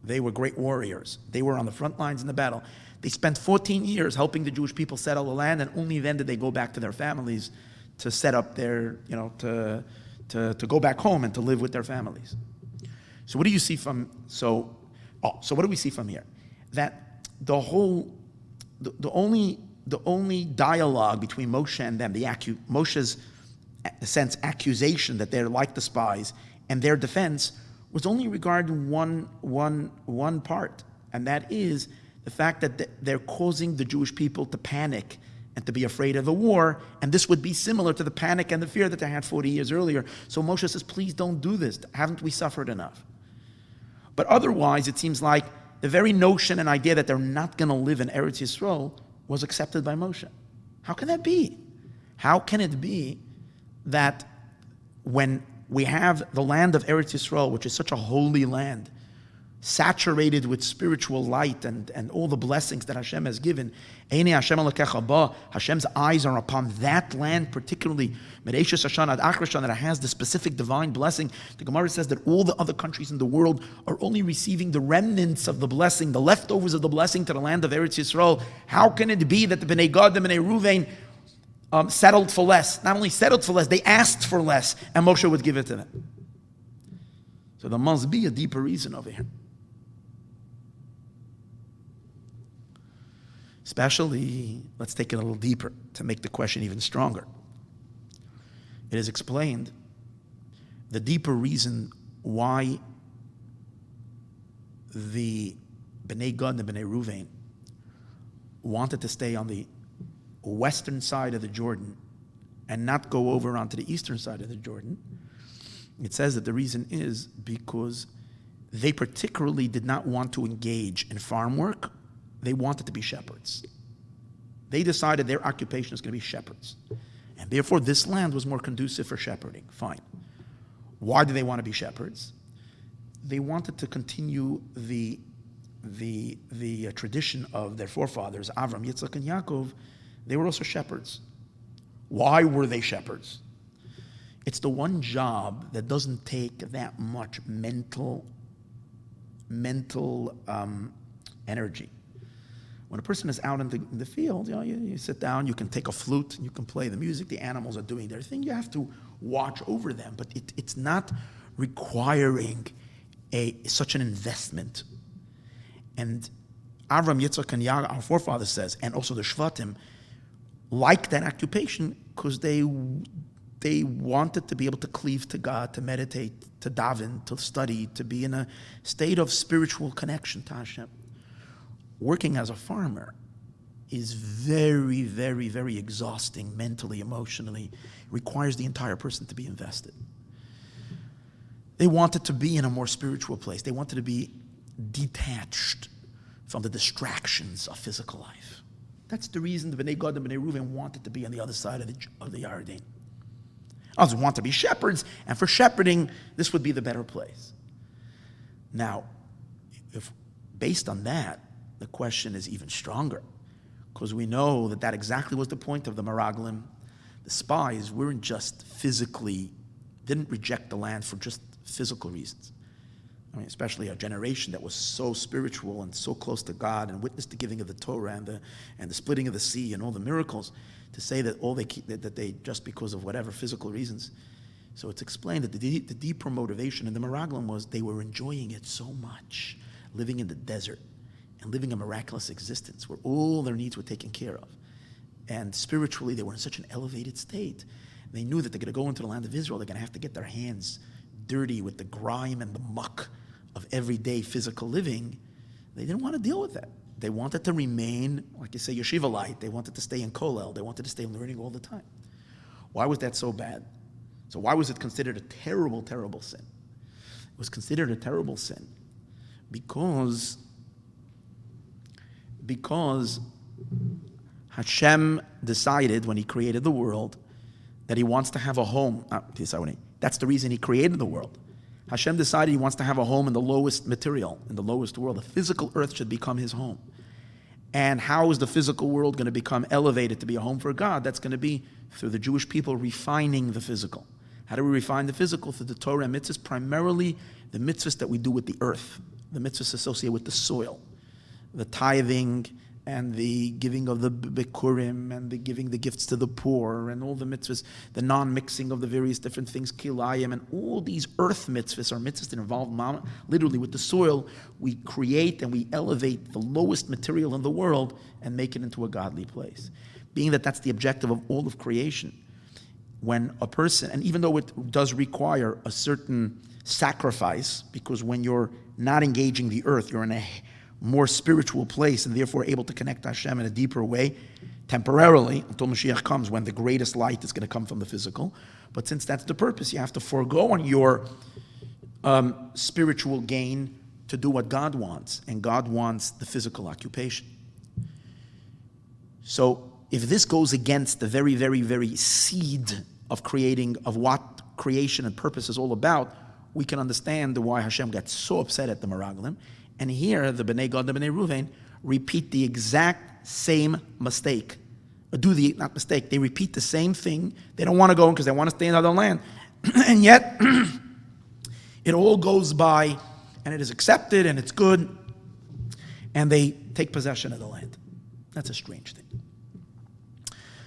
They were great warriors. They were on the front lines in the battle. They spent 14 years helping the Jewish people settle the land, and only then did they go back to their families to set up their, to go back home and to live with their families. So what do you see from, so what do we see from here? That the only dialogue between Moshe and them, Moshe's accusation that they're like the spies, and their defense was only regarding one part, and that is the fact that they're causing the Jewish people to panic and to be afraid of the war, and this would be similar to the panic and the fear that they had 40 years earlier. So Moshe says, please don't do this. Haven't we suffered enough? But otherwise, it seems like the very notion and idea that they're not going to live in Eretz Yisrael was accepted by Moshe. How can that be? How can it be that when we have the land of Eretz Yisrael, which is such a holy land, saturated with spiritual light and all the blessings that Hashem has given, Hashem's eyes are upon that land, particularly Mereishis Hashan ad Achar Hashan, that has the specific divine blessing. The Gemara says that all the other countries in the world are only receiving the remnants of the blessing, the leftovers of the blessing to the land of Eretz Yisrael. How can it be that the Bnei Gad, the Bnei Reuven, settled for less? Not only settled for less, they asked for less, and Moshe would give it to them. So there must be a deeper reason over here. Especially, let's take it a little deeper to make the question even stronger. It is explained the deeper reason why the Bnei Gad and Bnei Reuven wanted to stay on the western side of the Jordan and not go over onto the eastern side of the Jordan. It says that the reason is because they particularly did not want to engage in farm work. They wanted to be shepherds. They decided their occupation is going to be shepherds. And therefore, this land was more conducive for shepherding. Fine. Why do they want to be shepherds? They wanted to continue the tradition of their forefathers, Avram, Yitzchak, and Yaakov. They were also shepherds. Why were they shepherds? It's the one job that doesn't take that much mental energy. When a person is out in the field, you sit down, you can take a flute, and you can play the music, the animals are doing their thing, you have to watch over them, but it's not requiring such an investment. And Avram, Yitzchak, and Yaakov, our forefathers says, and also the Shvatim, like that occupation because they wanted to be able to cleave to God, to meditate, to daven, to study, to be in a state of spiritual connection to Hashem. Working as a farmer is very, very, very exhausting mentally, emotionally. It requires the entire person to be invested. They wanted to be in a more spiritual place. They wanted to be detached from the distractions of physical life. That's the reason the Bnei Gad and Bnei Reuven wanted to be on the other side of the Yarden. Others want to be shepherds, and for shepherding, this would be the better place. Now, if based on that, the question is even stronger, because we know that exactly was the point of the Meraglim. The spies didn't reject the land for just physical reasons. I mean, especially a generation that was so spiritual and so close to God and witnessed the giving of the Torah and the splitting of the sea and all the miracles, to say that that they just because of whatever physical reasons. So it's explained that the deeper motivation in the Meraglim was they were enjoying it so much, living in the desert and living a miraculous existence where all their needs were taken care of. And spiritually, they were in such an elevated state. They knew that they're going to go into the land of Israel, they're going to have to get their hands dirty with the grime and the muck of everyday physical living. They didn't want to deal with that. They wanted to remain, like you say, Yeshivalite. They wanted to stay in Kollel. They wanted to stay learning all the time. Why was that so bad? So why was it considered a terrible, terrible sin? It was considered a terrible sin because Hashem decided when he created the world that he wants to have a home. That's the reason he created the world. Hashem decided he wants to have a home in the lowest material, in the lowest world. The physical earth should become his home. And how is the physical world going to become elevated to be a home for God? That's going to be through the Jewish people refining the physical. How do we refine the physical? Through the Torah and mitzvahs, primarily the mitzvahs that we do with the earth, the mitzvahs associated with the soil, the tithing and the giving of the bikurim and the giving the gifts to the poor and all the mitzvahs, the non-mixing of the various different things, kilayim, and all these earth mitzvahs are mitzvahs that involve literally with the soil. We create and we elevate the lowest material in the world and make it into a godly place. Being that that's the objective of all of creation, when a person, and even though it does require a certain sacrifice, because when you're not engaging the earth, you're in a more spiritual place and therefore able to connect to Hashem in a deeper way, temporarily, until Mashiach comes, when the greatest light is going to come from the physical. But since that's the purpose, you have to forego on your spiritual gain to do what God wants, and God wants the physical occupation. So if this goes against the very, very, very seed of what creation and purpose is all about, we can understand why Hashem got so upset at the Meraglim. And here, the Bnei Gad and Bnei Reuven repeat the exact same mistake. They repeat the same thing. They don't want to go in because they want to stay in other land. And yet, it all goes by, and it is accepted, and it's good, and they take possession of the land. That's a strange thing.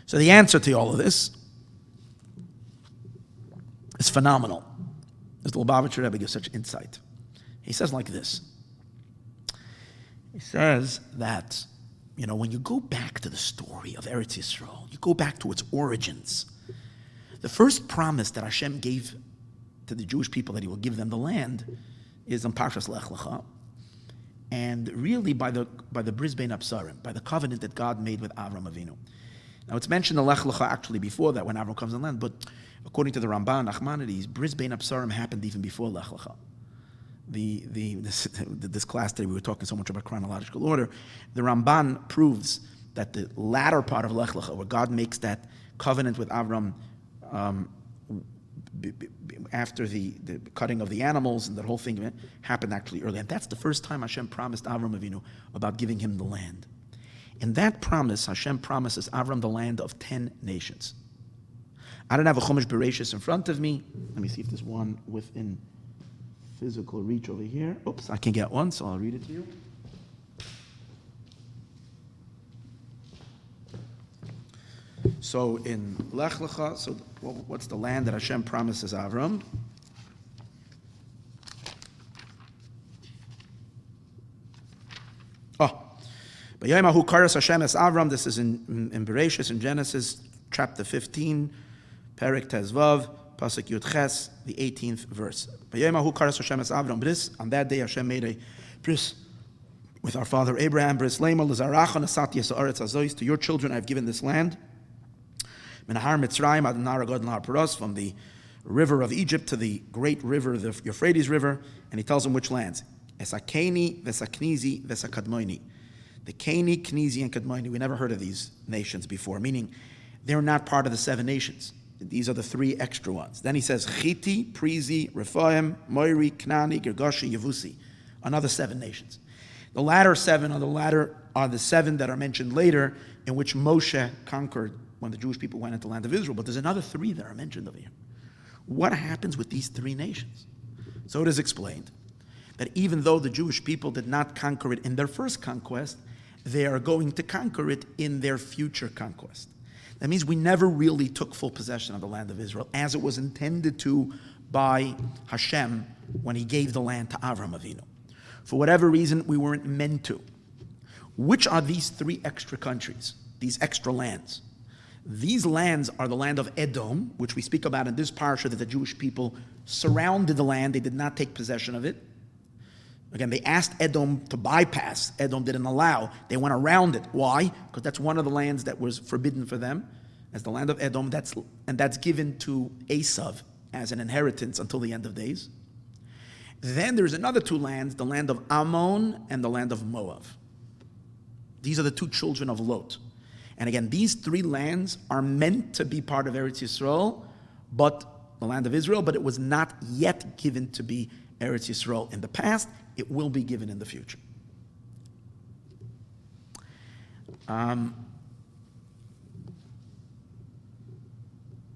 So the answer to all of this is phenomenal. As the Lubavitcher Rebbe gives such insight. He says like this. He says that, when you go back to the story of Eretz Yisrael, you go back to its origins. The first promise that Hashem gave to the Jewish people that he will give them the land is on Parshas Lech Lecha, and really by the Bris Bein Absarim, by the covenant that God made with Avram Avinu. Now it's mentioned in Lech Lecha actually before that when Avram comes on land, but according to the Ramban, Nachmanides, Bris Bein Absarim happened even before Lech Lecha. This class today we were talking so much about chronological order. The Ramban proves that the latter part of Lech Lecha, where God makes that covenant with Avram after the cutting of the animals and that whole thing happened actually early. And that's the first time Hashem promised Avram Avinu about giving him the land. In that promise, Hashem promises Avram the land of 10 nations. I don't have a Chumash Bereshis in front of me. Let me see if there's one within physical reach over here. Oops, I can get one, so I'll read it to you. So in Lech Lecha, so what's the land that Hashem promises Avram? B'yomahu karas Hashem es Avram. This is in Bereshis, in Genesis, chapter 15, Perek Tezvav, Pasuk Yud Ches, the 18th verse. B'yomahu karas Hashem es Avram. Bris, on that day Hashem made a bris with our father Abraham. Bris leima l'zaracha nasati es haaretz hazois. To your children I have given this land. Minahar Mitzrayim ad Nahar Golan Heights, from the river of Egypt to the great river, the Euphrates River, and he tells them which lands. Esakeni, Vesaknizi, Vesakadmoini. The Keni, Knizi, and Kadmoini. We never heard of these nations before, meaning they're not part of the 7 nations. These are the 3 extra ones. Then he says Chiti, Prizi, Rephaim, Moiri, Knani, Girgashi, Yevusi. Another 7 nations. The latter 7 are the 7 that are mentioned later, in which Moshe conquered when the Jewish people went into the land of Israel. But there's another 3 that are mentioned over here. What happens with these 3 nations? So it is explained that even though the Jewish people did not conquer it in their first conquest, they are going to conquer it in their future conquest. That means we never really took full possession of the land of Israel as it was intended to by Hashem when he gave the land to Avram Avinu. For whatever reason, we weren't meant to. Which are these 3 extra countries, these extra lands? These lands are the land of Edom, which we speak about in this parsha, that the Jewish people surrounded the land. They did not take possession of it. Again, they asked Edom to bypass. Edom didn't allow. They went around it. Why? Because that's one of the lands that was forbidden for them, as the land of Edom. That's given to Esav as an inheritance until the end of days. Then there's another 2 lands, the land of Ammon and the land of Moab. These are the 2 children of Lot. And again, these 3 lands are meant to be part of Eretz Yisrael, but the land of Israel, but it was not yet given to be Eretz Yisrael in the past. It will be given in the future. Now,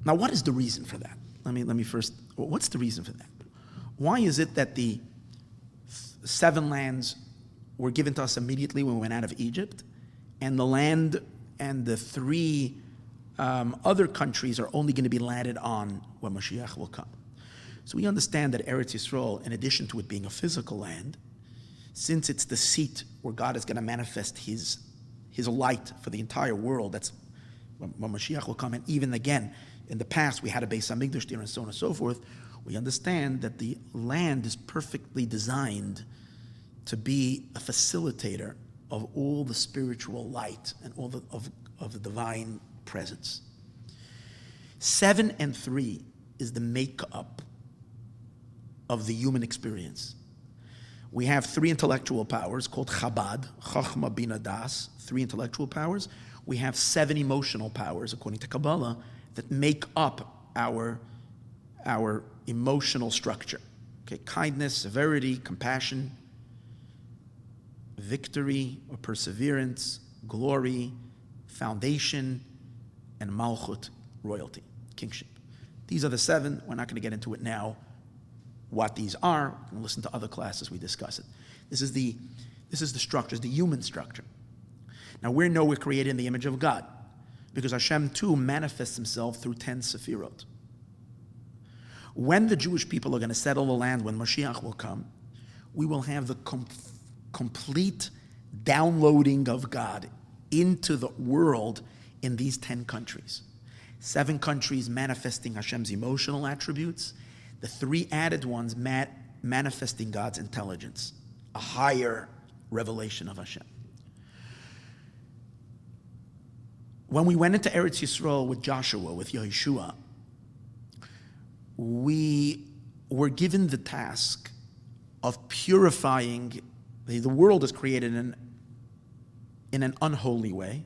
what is the reason for that? Let me first. What's the reason for that? Why is it that the 7 lands were given to us immediately when we went out of Egypt, and the land and the 3 other countries are only going to be landed on when Mashiach will come? So we understand that Eretz Yisrael, in addition to it being a physical land, since it's the seat where God is going to manifest his light for the entire world, that's when Mashiach will come. And even again, in the past, we had a Beis HaMikdash there and so on and so forth. We understand that the land is perfectly designed to be a facilitator of all the spiritual light and all of the divine presence. 7 and 3 is the makeup of the human experience. We have 3 intellectual powers called Chabad, Chachma, Bina, Das, 3 intellectual powers. We have 7 emotional powers, according to Kabbalah, that make up our emotional structure. Okay, kindness, severity, compassion, victory or perseverance, glory, foundation, and malchut, royalty, kingship. These are the 7. We're not going to get into it now, what these are. We'll listen to other classes, we discuss it. This is the structure, the human structure. Now we know we're created in the image of God, because Hashem too manifests himself through 10 sefirot. When the Jewish people are going to settle the land, when Mashiach will come, we will have the complete downloading of God into the world in these 10 countries. 7 countries manifesting Hashem's emotional attributes, the 3 added ones manifesting God's intelligence, a higher revelation of Hashem. When we went into Eretz Yisrael with Joshua, with Yeshua, we were given the task of purifying. The world is created in an unholy way,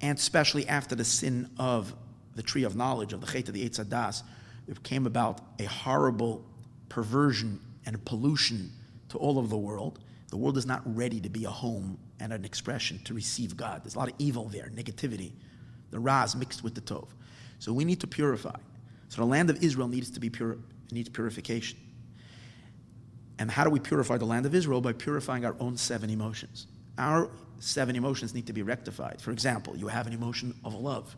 and especially after the sin of the tree of knowledge, of the Chet of the Eitz Hadas, there came about a horrible perversion and pollution to all of the world. The world is not ready to be a home and an expression to receive God. There's a lot of evil there, negativity, the Raz mixed with the Tov. So we need to purify. So the land of Israel needs to be pure, needs purification. And how do we purify the land of Israel? By purifying our own 7 emotions. Our 7 emotions need to be rectified. For example, you have an emotion of love.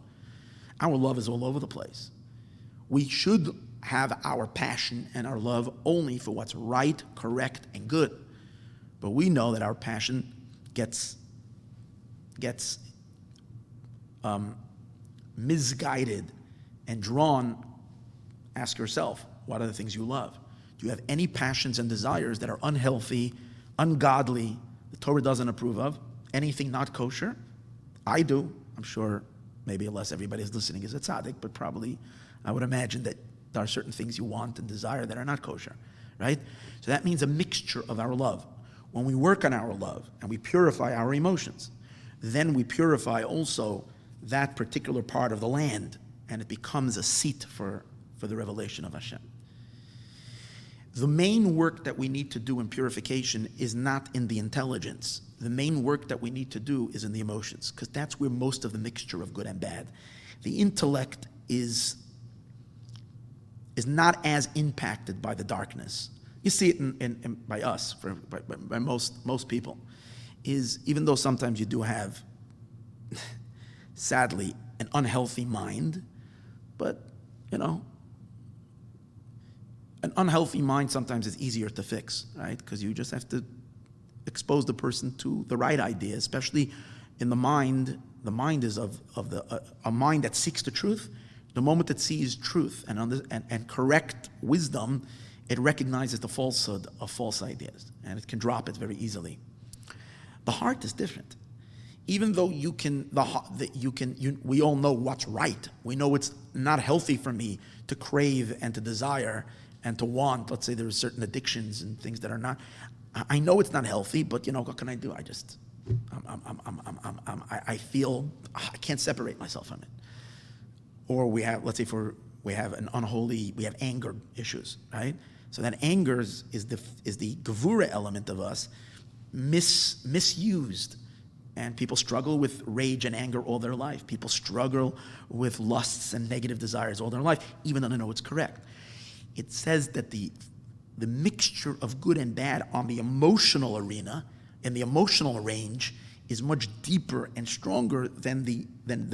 Our love is all over the place. We should have our passion and our love only for what's right, correct, and good. But we know that our passion gets misguided and drawn. Ask yourself, what are the things you love? Do you have any passions and desires that are unhealthy, ungodly, the Torah doesn't approve of? Anything not kosher? I do. I'm sure maybe unless everybody is listening is a tzaddik, but probably I would imagine that there are certain things you want and desire that are not kosher, right? So that means a mixture of our love. When we work on our love and we purify our emotions, then we purify also that particular part of the land, and it becomes a seat for the revelation of Hashem. The main work that we need to do in purification is not in the intelligence. The main work that we need to do is in the emotions, because that's where most of the mixture of good and bad. The intellect is not as impacted by the darkness. You see it by us, by most people, is even though sometimes you do have, sadly, an unhealthy mind, but, an unhealthy mind sometimes is easier to fix, right? Because you just have to expose the person to the right idea, especially in the mind. The mind is a mind that seeks the truth. The moment it sees truth and correct wisdom, it recognizes the falsehood of false ideas, and it can drop it very easily. The heart is different. Even though we all know what's right. We know it's not healthy for me to crave and to desire and to want. Let's say there are certain addictions and things that are not. I know it's not healthy, but what can I do? I feel I can't separate myself from it. Or we have, let's say, we have anger issues, right? So that anger is the gevura element of us misused. And people struggle with rage and anger all their life. People struggle with lusts and negative desires all their life, even though they know it's correct. It says that the mixture of good and bad on the emotional arena, in the emotional range, is much deeper and stronger than the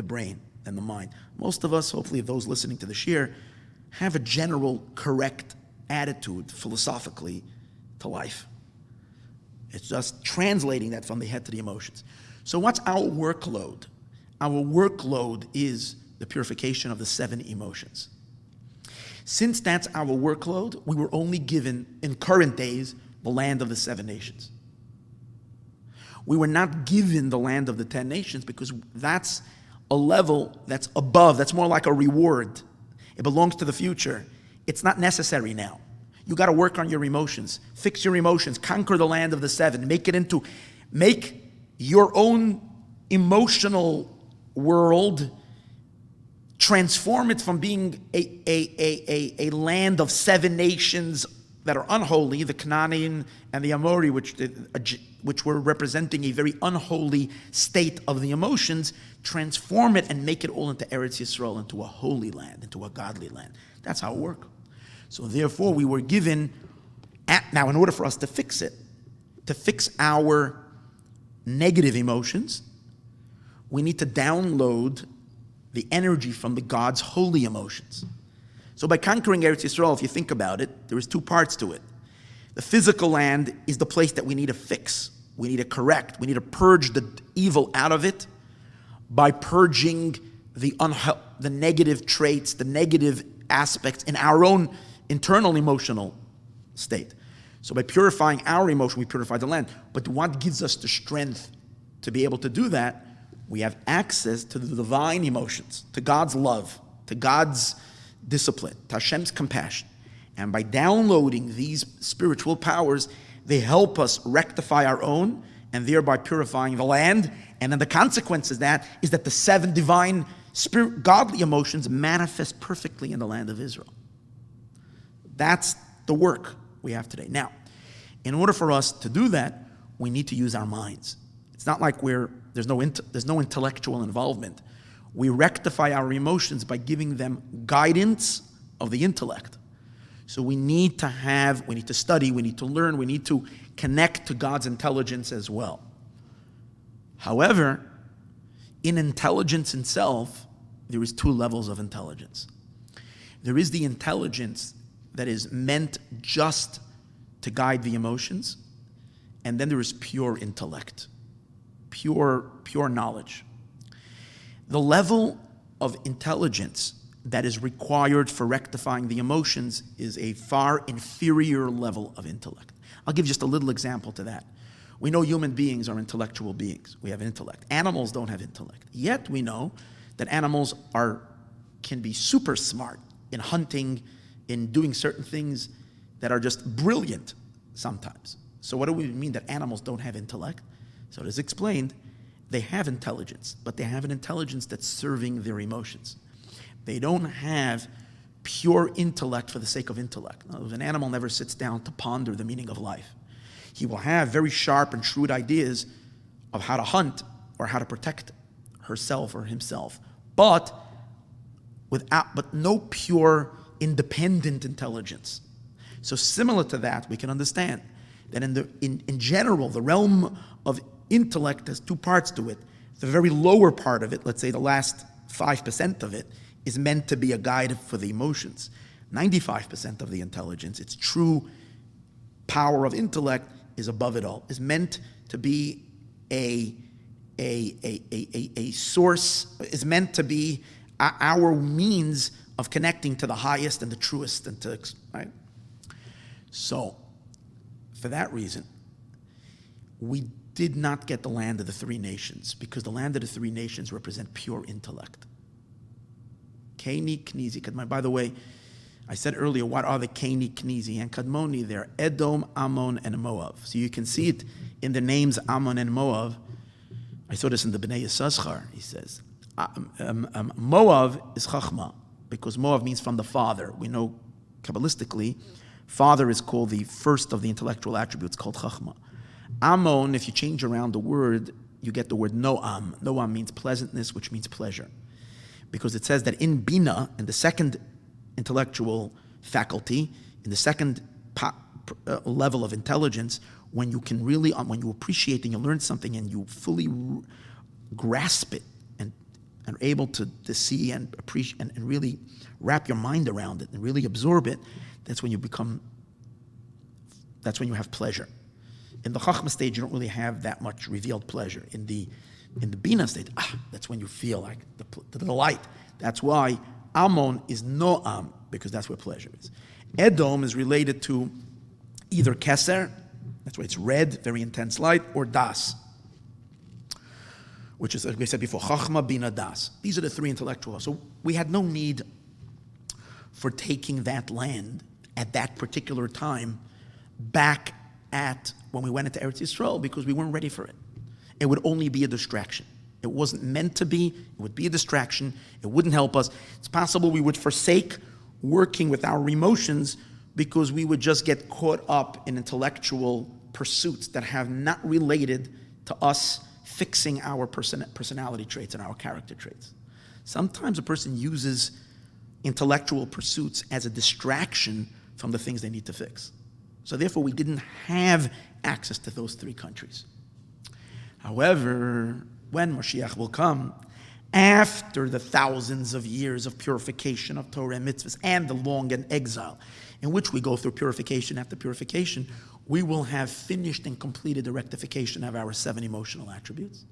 brain, than the mind. Most of us, hopefully those listening to the shir, have a general correct attitude philosophically to life. It's just translating that from the head to the emotions. So what's our workload? Our workload is the purification of the 7 emotions. Since that's our workload, we were only given, in current days, the land of the 7 nations. We were not given the land of the 10 nations because that's a level that's above, that's more like a reward. It belongs to the future. It's not necessary now. You got to work on your emotions. Fix your emotions. Conquer the land of the 7. Make your own emotional world, transform it from being a land of 7 nations that are unholy, the Canaan and the Amori, which were representing a very unholy state of the emotions, transform it and make it all into Eretz Yisrael, into a holy land, into a godly land. That's how it works. So therefore we were given, now in order for us to fix it, to fix our negative emotions, we need to download the energy from the God's holy emotions. So by conquering Eretz Yisrael, if you think about it, there is 2 parts to it. The physical land is the place that we need to fix. We need to correct. We need to purge the evil out of it by purging the negative traits, the negative aspects in our own internal emotional state. So by purifying our emotion, we purify the land. But what gives us the strength to be able to do that? We have access to the divine emotions, to God's love, to God's discipline, to Hashem's compassion. And by downloading these spiritual powers, they help us rectify our own and thereby purifying the land. And then the consequence of that is that the 7 divine spirit, godly emotions manifest perfectly in the land of Israel. That's the work we have today. Now, in order for us to do that, we need to use our minds. It's not like there's no intellectual involvement. We rectify our emotions by giving them guidance of the intellect. So we need to study, we need to learn, we need to connect to God's intelligence as well. However, in intelligence itself, there is 2 levels of intelligence. There is the intelligence that is meant just to guide the emotions, and then there is pure intellect, pure knowledge. The level of intelligence that is required for rectifying the emotions is a far inferior level of intellect. I'll give just a little example to that. We know human beings are intellectual beings. We have intellect. Animals don't have intellect. Yet we know that animals can be super smart in hunting, in doing certain things that are just brilliant sometimes. So what do we mean that animals don't have intellect? So it is explained, they have intelligence, but they have an intelligence that's serving their emotions. They don't have pure intellect for the sake of intellect. In other words, an animal never sits down to ponder the meaning of life. He will have very sharp and shrewd ideas of how to hunt or how to protect herself or himself, but no pure independent intelligence. So similar to that, we can understand that in general, the realm of intellect has 2 parts to it. The very lower part of it, let's say the last 5% of it, is meant to be a guide for the emotions. 95% of the intelligence, its true power of intellect, is above it all, is meant to be a source, is meant to be our means of connecting to the highest and the truest, right? So, for that reason, we did not get the land of the 3 nations, because the land of the 3 nations represent pure intellect. Keni, Knizi, by the way, I said earlier, what are the Keni, Knizi, and Kadmoni? They're Edom, Ammon, and Moab. So you can see it in the names Ammon and Moab. I saw this in the Bnei Yissaschar, he says. Moab is Chachma, because Moab means from the father. We know Kabbalistically, father is called the first of the intellectual attributes, called Chachma. Ammon, if you change around the word, you get the word Noam. Noam means pleasantness, which means pleasure. Because it says that in Bina, in the second intellectual faculty, in the second level of intelligence, when you can really, when you appreciate and you learn something and you fully grasp it and are able to see and appreciate and really wrap your mind around it and really absorb it, that's when you have pleasure. In the Chachma stage, you don't really have that much revealed pleasure. In the Bina state, that's when you feel like the delight. That's why Ammon is Noam, because that's where pleasure is. Edom is related to either Keser, that's why it's red, very intense light, or Das, which is, as we said before, Chachma, Bina, Das. These are the 3 intellectual. So we had no need for taking that land at that particular time back at when we went into Eretz Yisrael, because we weren't ready for it. It would only be a distraction. It wasn't meant to be. It would be a distraction. It wouldn't help us. It's possible we would forsake working with our emotions because we would just get caught up in intellectual pursuits that have not related to us fixing our personality traits and our character traits. Sometimes a person uses intellectual pursuits as a distraction from the things they need to fix. So therefore, we didn't have access to those 3 countries. However, when Mashiach will come, after the thousands of years of purification of Torah and mitzvahs and the long exile, in which we go through purification after purification, we will have finished and completed the rectification of our 7 emotional attributes.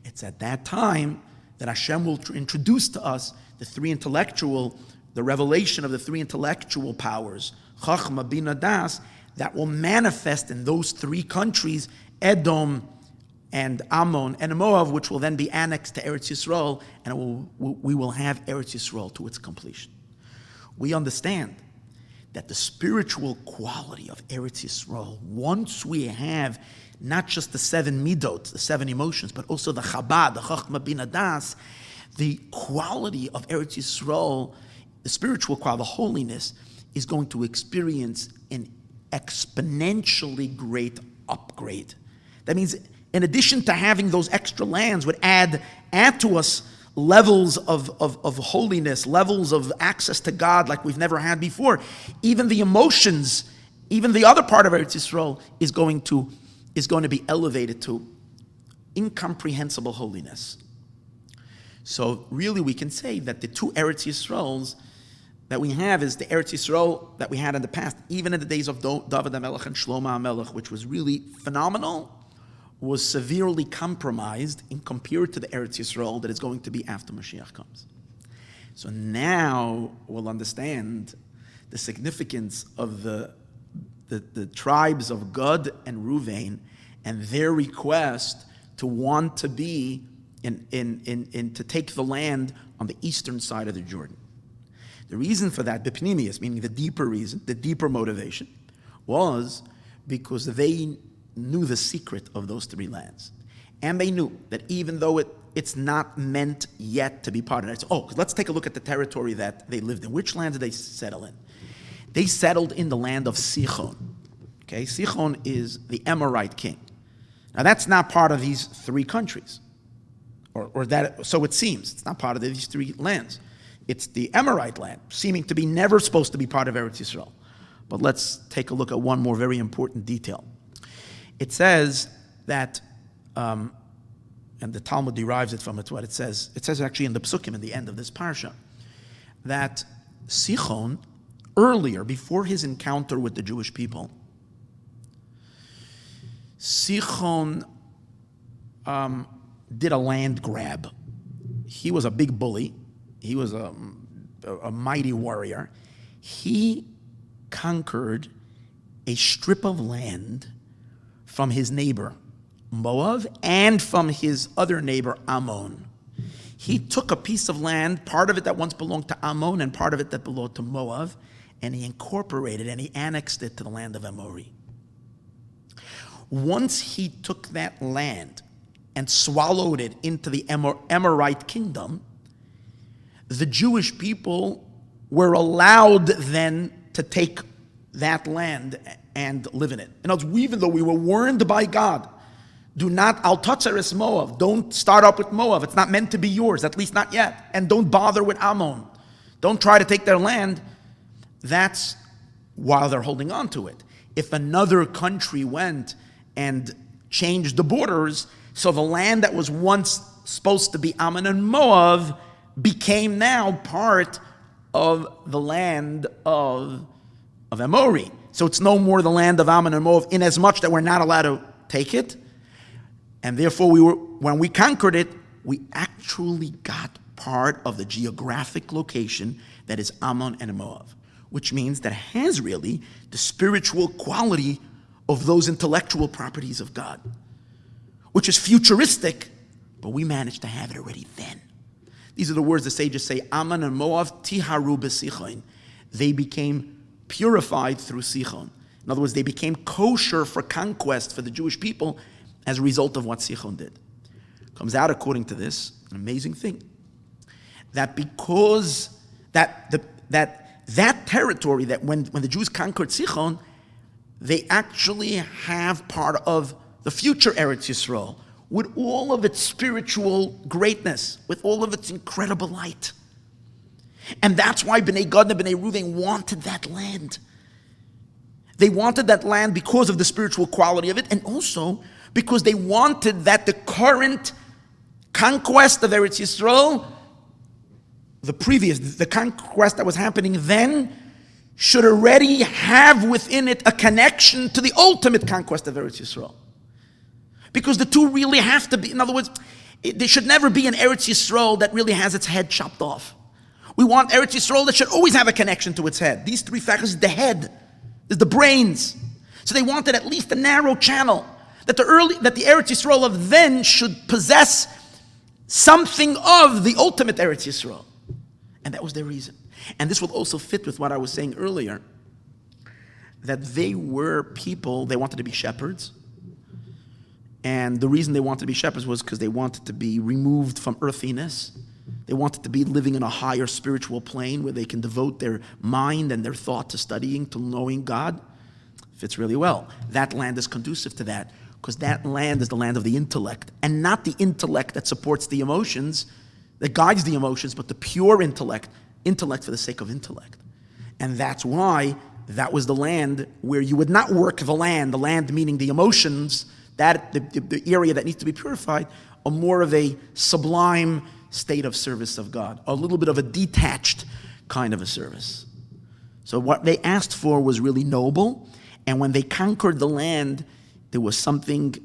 It's at that time that Hashem will introduce to us the revelation of the 3 intellectual powers, Chachma, Bina, Das, that will manifest in those 3 countries, Edom and Ammon and Moab, which will then be annexed to Eretz Yisrael, and we will have Eretz Yisrael to its completion. We understand that the spiritual quality of Eretz Yisrael, once we have not just the 7 midot, the 7 emotions, but also the Chabad, the Chachma, Bina, Das, the quality of Eretz Yisrael, the spiritual quality, the holiness, is going to experience an exponentially great upgrade. That means, in addition to having those extra lands, would add to us levels of holiness, levels of access to God like we've never had before. Even the emotions, even the other part of Eretz Yisrael is going to be elevated to incomprehensible holiness. So really we can say that the 2 Eretz Yisraels that we have is the Eretz Yisrael that we had in the past, even in the days of David HaMelech and Shlomo HaMelech, which was really phenomenal, was severely compromised in compared to the Eretz Yisrael that is going to be after Mashiach comes. So now we'll understand the significance of the tribes of Gad and Reuven and their request to want to be to take the land on the eastern side of the Jordan. The reason for that, bipnimius, meaning the deeper reason, the deeper motivation, was because they knew the secret of those 3 lands. And they knew that even though it's not meant yet to be part of it. Let's take a look at the territory that they lived in. Which land did they settle in? They settled in the land of Sichon. Okay, Sichon is the Amorite king. Now that's not part of these 3 countries. Or that, so it seems, it's not part of these 3 lands. It's the Amorite land, seeming to be never supposed to be part of Eretz Yisrael. But let's take a look at one more very important detail. It says that, and the Talmud derives it from what it says. It says actually in the Psukim, in the end of this parsha, that Sichon, earlier, before his encounter with the Jewish people, Sichon did a land grab. He was a big bully. He was a mighty warrior. He conquered a strip of land from his neighbor, Moab, and from his other neighbor, Ammon. He took a piece of land, part of it that once belonged to Ammon and part of it that belonged to Moab, and he incorporated and he annexed it to the land of Amori. Once he took that land and swallowed it into the Amorite kingdom, the Jewish people were allowed then to take that land and live in it. In other words, even though we were warned by God, do not, al tatzeres Moab, don't start up with Moab, it's not meant to be yours, at least not yet, and don't bother with Ammon. Don't try to take their land. That's while they're holding on to it. If another country went and changed the borders, so the land that was once supposed to be Ammon and Moab became now part of the land of Amori. So it's no more the land of Ammon and Moab, in as much that we're not allowed to take it. And therefore, when we conquered it, we actually got part of the geographic location that is Ammon and Moab, which means that it has really the spiritual quality of those intellectual properties of God, which is futuristic, but we managed to have it already then. These are the words the sages say, Ammon and Moab tiharu b'Sichon. They became purified through Sichon. In other words, they became kosher for conquest for the Jewish people as a result of what Sichon did. Comes out, according to this, an amazing thing. That because that territory, that when the Jews conquered Sichon, they actually have part of the future Eretz Yisrael, with all of its spiritual greatness, with all of its incredible light. And that's why Bnei Gad and Bnei Reuven wanted that land. They wanted that land because of the spiritual quality of it, and also because they wanted that the current conquest of Eretz Yisrael, the conquest that was happening then, should already have within it a connection to the ultimate conquest of Eretz Yisrael. Because the two really have to be, in other words, there should never be an Eretz Yisrael that really has its head chopped off. We want Eretz Yisrael that should always have a connection to its head. These three factors, the head, is the brains. So they wanted at least a narrow channel, that the Eretz Yisrael of then should possess something of the ultimate Eretz Yisrael. And that was their reason. And this will also fit with what I was saying earlier, that they were people, they wanted to be shepherds. And the reason they wanted to be shepherds was because they wanted to be removed from earthiness. They wanted to be living in a higher spiritual plane where they can devote their mind and their thought to studying, to knowing God. Fits really well. That land is conducive to that, because that land is the land of the intellect, and not the intellect that supports the emotions, that guides the emotions, but the pure intellect for the sake of intellect. And that's why that was the land where you would not work the land meaning the emotions, that the area that needs to be purified, a more of a sublime state of service of God, a little bit of a detached kind of a service. So what they asked for was really noble, and when they conquered the land, there was something,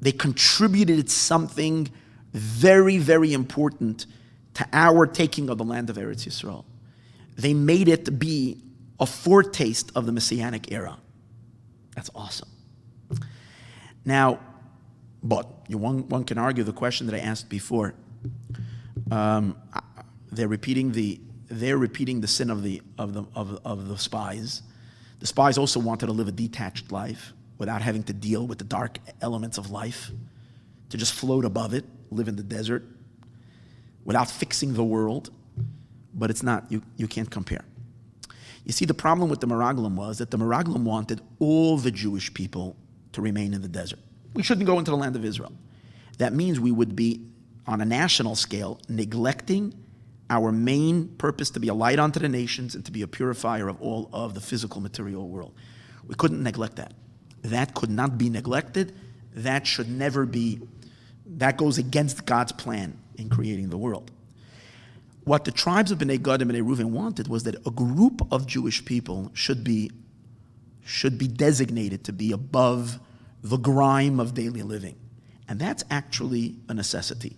they contributed something very, very important to our taking of the land of Eretz Yisrael. They made it be a foretaste of the Messianic era. That's awesome. Now, but one can argue the question that I asked before. They're repeating the sin of the spies. The spies also wanted to live a detached life without having to deal with the dark elements of life, to just float above it, live in the desert, without fixing the world. But it's not, you can't compare. You see, the problem with the Meraglim was that the Meraglim wanted all the Jewish people to remain in the desert. We shouldn't go into the land of Israel. That means we would be, on a national scale, neglecting our main purpose to be a light unto the nations and to be a purifier of all of the physical material world. We couldn't neglect that. That could not be neglected. That should never be, that goes against God's plan in creating the world. What the tribes of Bnei Gad and Bnei Reuven wanted was that a group of Jewish people should be designated to be above the grime of daily living. And that's actually a necessity.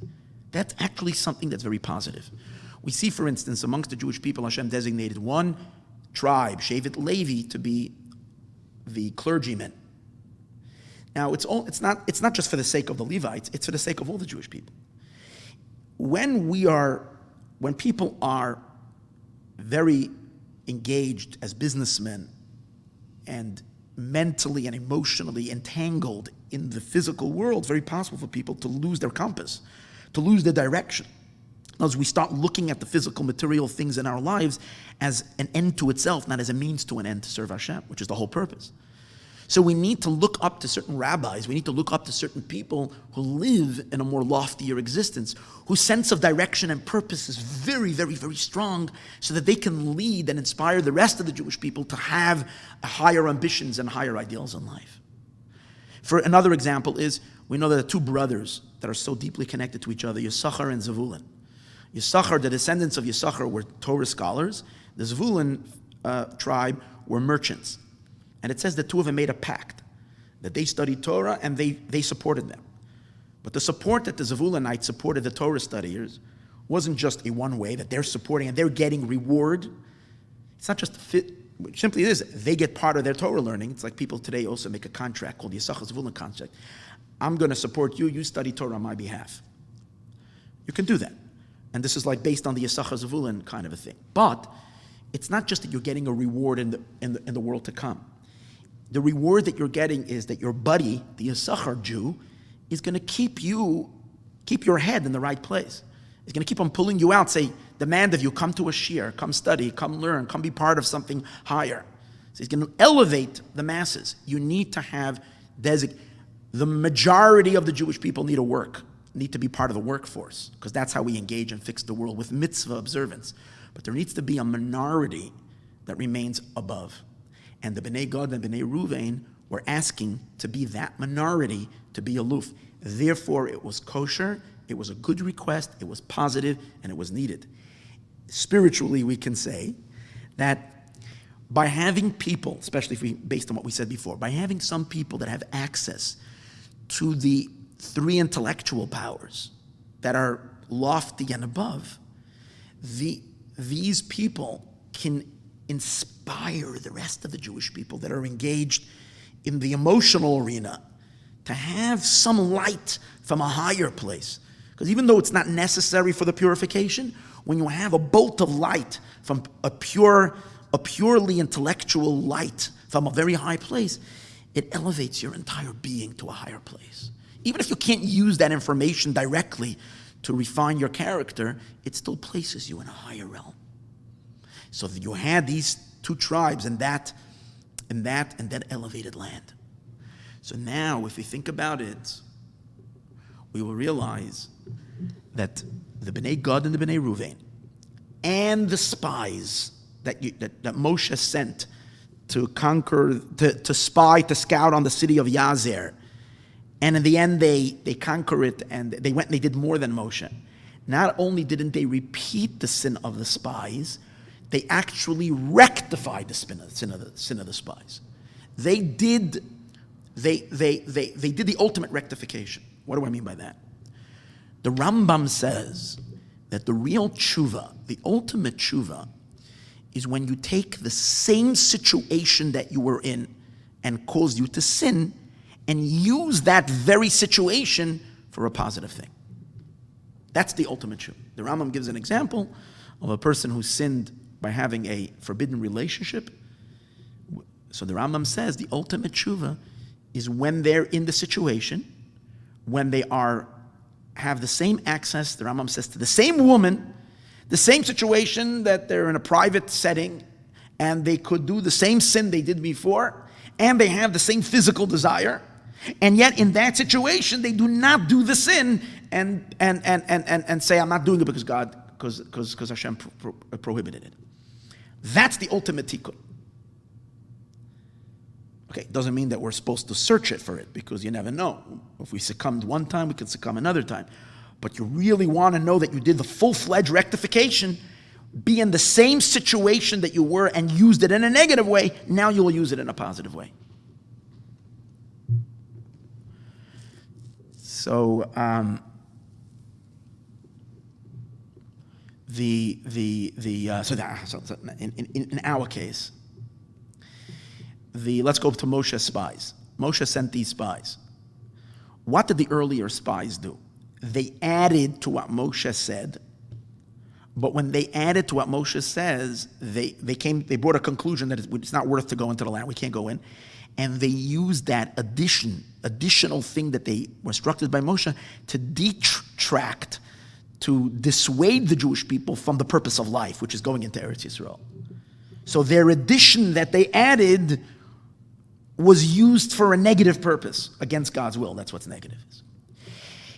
That's actually something that's very positive. We see, for instance, amongst the Jewish people, Hashem designated one tribe, Shevet Levi, to be the clergymen. Now, it's not just for the sake of the Levites, it's for the sake of all the Jewish people. When people are very engaged as businessmen and mentally and emotionally entangled in the physical world, it's very possible for people to lose their compass, to lose their direction. As we start looking at the physical material things in our lives as an end to itself, not as a means to an end to serve Hashem, which is the whole purpose. So we need to look up to certain rabbis, we need to look up to certain people who live in a more loftier existence, whose sense of direction and purpose is very, very, very strong, so that they can lead and inspire the rest of the Jewish people to have higher ambitions and higher ideals in life. For another example is, we know that the two brothers that are so deeply connected to each other, Yisachar and Zevulun. Yisachar, the descendants of Yisachar were Torah scholars. The Zevulun tribe were merchants. And it says the two of them made a pact, that they studied Torah and they supported them. But the support that the Zevulunites supported the Torah studiers wasn't just a one way, that they're supporting and they're getting reward. It's not just simply it is, they get part of their Torah learning. It's like people today also make a contract called the Yisachar Zevulun contract. I'm going to support you, you study Torah on my behalf. You can do that. And this is like based on the Yisachar Zevulun kind of a thing. But it's not just that you're getting a reward in the world to come. The reward that you're getting is that your buddy, the Yisachar Jew, is going to keep your head in the right place. He's going to keep on pulling you out, say, demand of you, come to a shiur, come study, come learn, come be part of something higher. So he's going to elevate the masses. You need to have the majority of the Jewish people need to be part of the workforce, because that's how we engage and fix the world with mitzvah observance. But there needs to be a minority that remains above. And the Bnei Gad and Bnei Reuven were asking to be that minority, to be aloof. Therefore, it was kosher It was a good request, it was positive, and it was needed. Spiritually, we can say that by having people, especially if based on what we said before, by having some people that have access to the three intellectual powers that are lofty and above, these people can inspire the rest of the Jewish people that are engaged in the emotional arena to have some light from a higher place. Because even though it's not necessary for the purification, when you have a bolt of light from a purely intellectual light from a very high place, it elevates your entire being to a higher place. Even if you can't use that information directly to refine your character, it still places you in a higher realm. So that you had these two tribes and that elevated land. So now, if we think about it, we will realize that the Bnei Gad and the Bnei Reuven and the spies that Moshe sent to conquer, to spy, to scout on the city of Yazer, and in the end they conquer it, and they went and they did more than Moshe. Not only didn't they repeat the sin of the spies, they actually rectified the sin of the spies. They did the ultimate rectification. What do I mean by that? The Rambam says that the real tshuva, the ultimate tshuva, is when you take the same situation that you were in and caused you to sin and use that very situation for a positive thing. That's the ultimate tshuva. The Rambam gives an example of a person who sinned by having a forbidden relationship. So the Rambam says the ultimate tshuva is when they're in the situation, when they have the same access, the Rambam says, to the same woman, the same situation, that they're in a private setting, and they could do the same sin they did before, and they have the same physical desire, and yet in that situation they do not do the sin and say, I'm not doing it because God, because Hashem prohibited it. That's the ultimate tikkun. Okay, it doesn't mean that we're supposed to search it for it, because you never know. If we succumbed one time, we could succumb another time. But you really want to know that you did the full-fledged rectification, be in the same situation that you were and used it in a negative way, now you'll use it in a positive way. So, in our case, let's go to Moshe's spies. Moshe sent these spies. What did the earlier spies do? They added to what Moshe said, but when they added to what Moshe says, they brought a conclusion that it's not worth to go into the land, we can't go in, and they used that additional thing that they were instructed by Moshe to detract, to dissuade the Jewish people from the purpose of life, which is going into Eretz Yisrael. So their addition that they added was used for a negative purpose against God's will. That's what's negative is.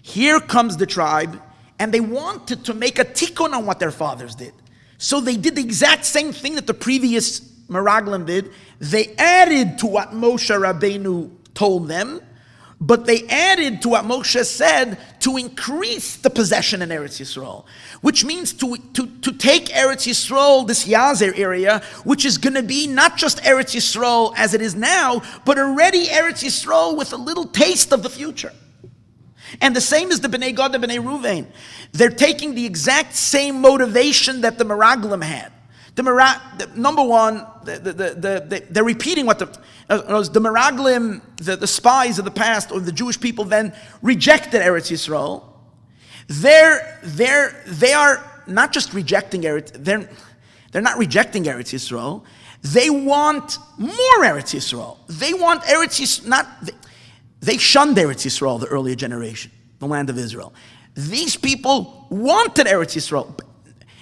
Here comes the tribe, and they wanted to make a tikkun on what their fathers did. So they did the exact same thing that the previous Meraglim did. They added to what Moshe Rabbeinu told them, but they added to what Moshe said to increase the possession in Eretz Yisrael, which means to take Eretz Yisrael, this Yazer area, which is going to be not just Eretz Yisrael as it is now, but already Eretz Yisrael with a little taste of the future. And the same is the Bnei Gad and Bnei Reuven. They're taking the exact same motivation that the Meraglim had. Number one, they're repeating what the Meraglim, the spies of the past, or the Jewish people then rejected Eretz Yisrael. They are not just rejecting Eretz. They're not rejecting Eretz Yisrael. They want more Eretz Yisrael. They want Eretz Yisrael. They shunned Eretz Yisrael, the earlier generation, the land of Israel. These people wanted Eretz Yisrael.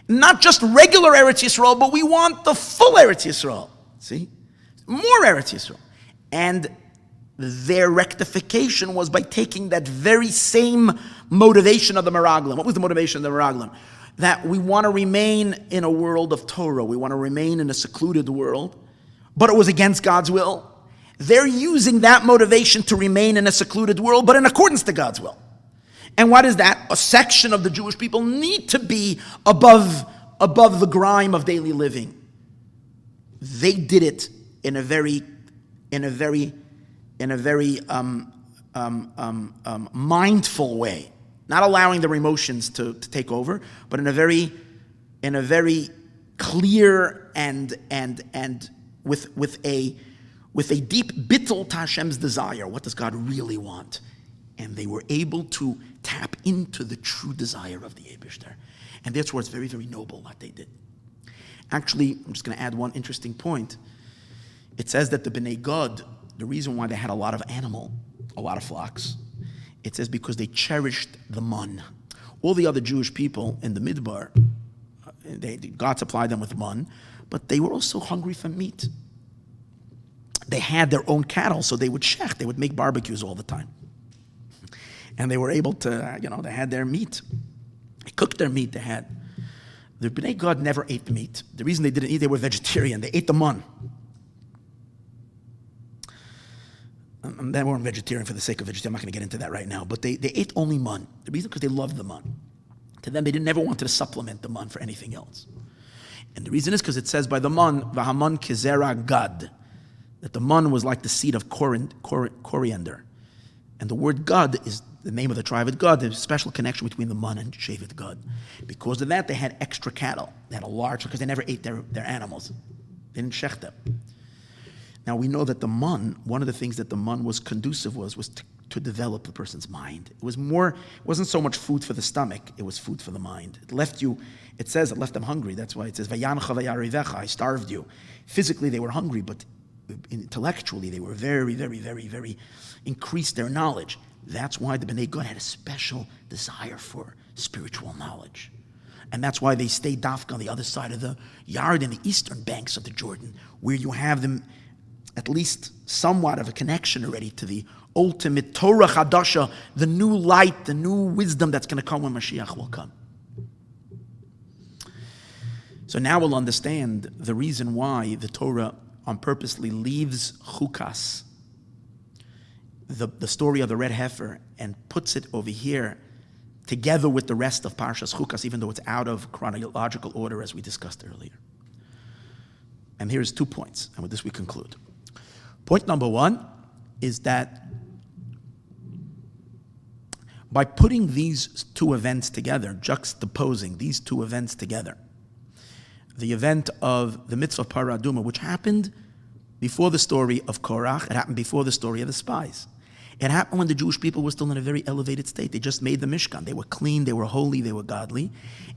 Not just regular Eretz Yisrael, but we want the full Eretz Yisrael. See? More Eretz Yisrael. And their rectification was by taking that very same motivation of the Meraglim. What was the motivation of the Meraglim? That we want to remain in a world of Torah. We want to remain in a secluded world. But it was against God's will. They're using that motivation to remain in a secluded world, but in accordance to God's will. And what is that? A section of the Jewish people need to be above the grime of daily living. They did it in a very mindful way, not allowing their emotions to take over, but in a very clear and with a deep bittul to Hashem's desire. What does God really want? And they were able to tap into the true desire of the Eibishter. And that's where it's very, very noble what they did. Actually, I'm just going to add one interesting point. It says that the Bnei Gad, the reason why they had a lot of flocks, it says because they cherished the mun. All the other Jewish people in the Midbar, God supplied them with mun, but they were also hungry for meat. They had their own cattle, so they would shech, they would make barbecues all the time. And they were able to, they had their meat. They cooked their meat, The Bnei Gad never ate the meat. The reason they didn't eat, they were vegetarian. They ate the mun. They weren't vegetarian for the sake of vegetarian. I'm not going to get into that right now. But they ate only mun. The reason because they loved the mun. To them, they never wanted to supplement the mun for anything else. And the reason is because it says by the mun, Vahaman Kizera Gad, that the mun was like the seed of coriander. And the word Gad is the name of the tribe of Gad. There's a special connection between the mun and Shevet Gad. Because of that, they had extra cattle. They had a large, because they never ate their animals. They didn't shech them. Now we know that the mun, one of the things that the mun was conducive was to develop the person's mind. It wasn't so much food for the stomach, it was food for the mind. It left them hungry. That's why it says, Vayancha vayarivecha, I starved you. Physically they were hungry, but intellectually they were very, very, very, very increased their knowledge. That's why the Bnei Gad had a special desire for spiritual knowledge. And that's why they stayed dafka on the other side of the yard in the eastern banks of the Jordan, where you have them at least somewhat of a connection already to the ultimate Torah Chadasha, the new light, the new wisdom that's going to come when Mashiach will come. So now we'll understand the reason why the Torah on purposely leaves Chukas, the story of the red heifer, and puts it over here together with the rest of Parshas Chukas, even though it's out of chronological order as we discussed earlier. And here's 2 points, and with this we conclude. Point number 1 is that by putting these two events together, juxtaposing these two events together, the event of the mitzvah of Parah Aduma, which happened before the story of Korach, it happened before the story of the spies. It happened when the Jewish people were still in a very elevated state. They just made the Mishkan. They were clean, they were holy, they were godly.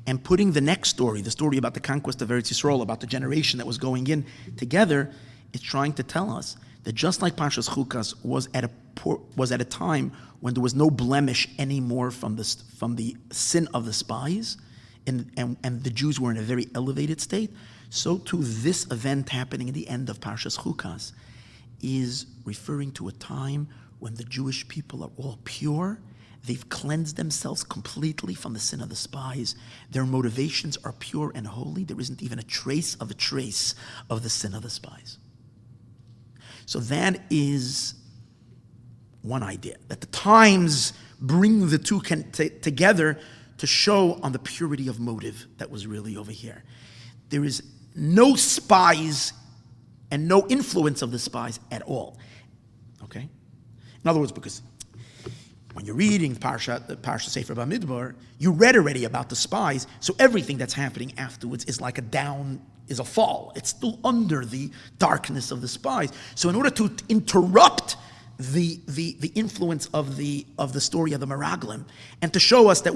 And putting the next story, the story about the conquest of Eretz Yisroel, about the generation that was going in together, is trying to tell us that just like Parshas Chukas was at a time when there was no blemish anymore from the sin of the spies, and the Jews were in a very elevated state, so too this event happening at the end of Parshas Chukas is referring to a time when the Jewish people are all pure. They've cleansed themselves completely from the sin of the spies. Their motivations are pure and holy. There isn't even a trace of the sin of the spies. So that is one idea, that the times bring the two together to show on the purity of motive that was really over here. There is no spies and no influence of the spies at all. Okay? In other words, because when you're reading the Parsha Sefer Bamidbar, you read already about the spies, so everything that's happening afterwards is like a fall. It's still under the darkness of the spies. So in order to interrupt the influence of the story of the Meraglim, and to show us that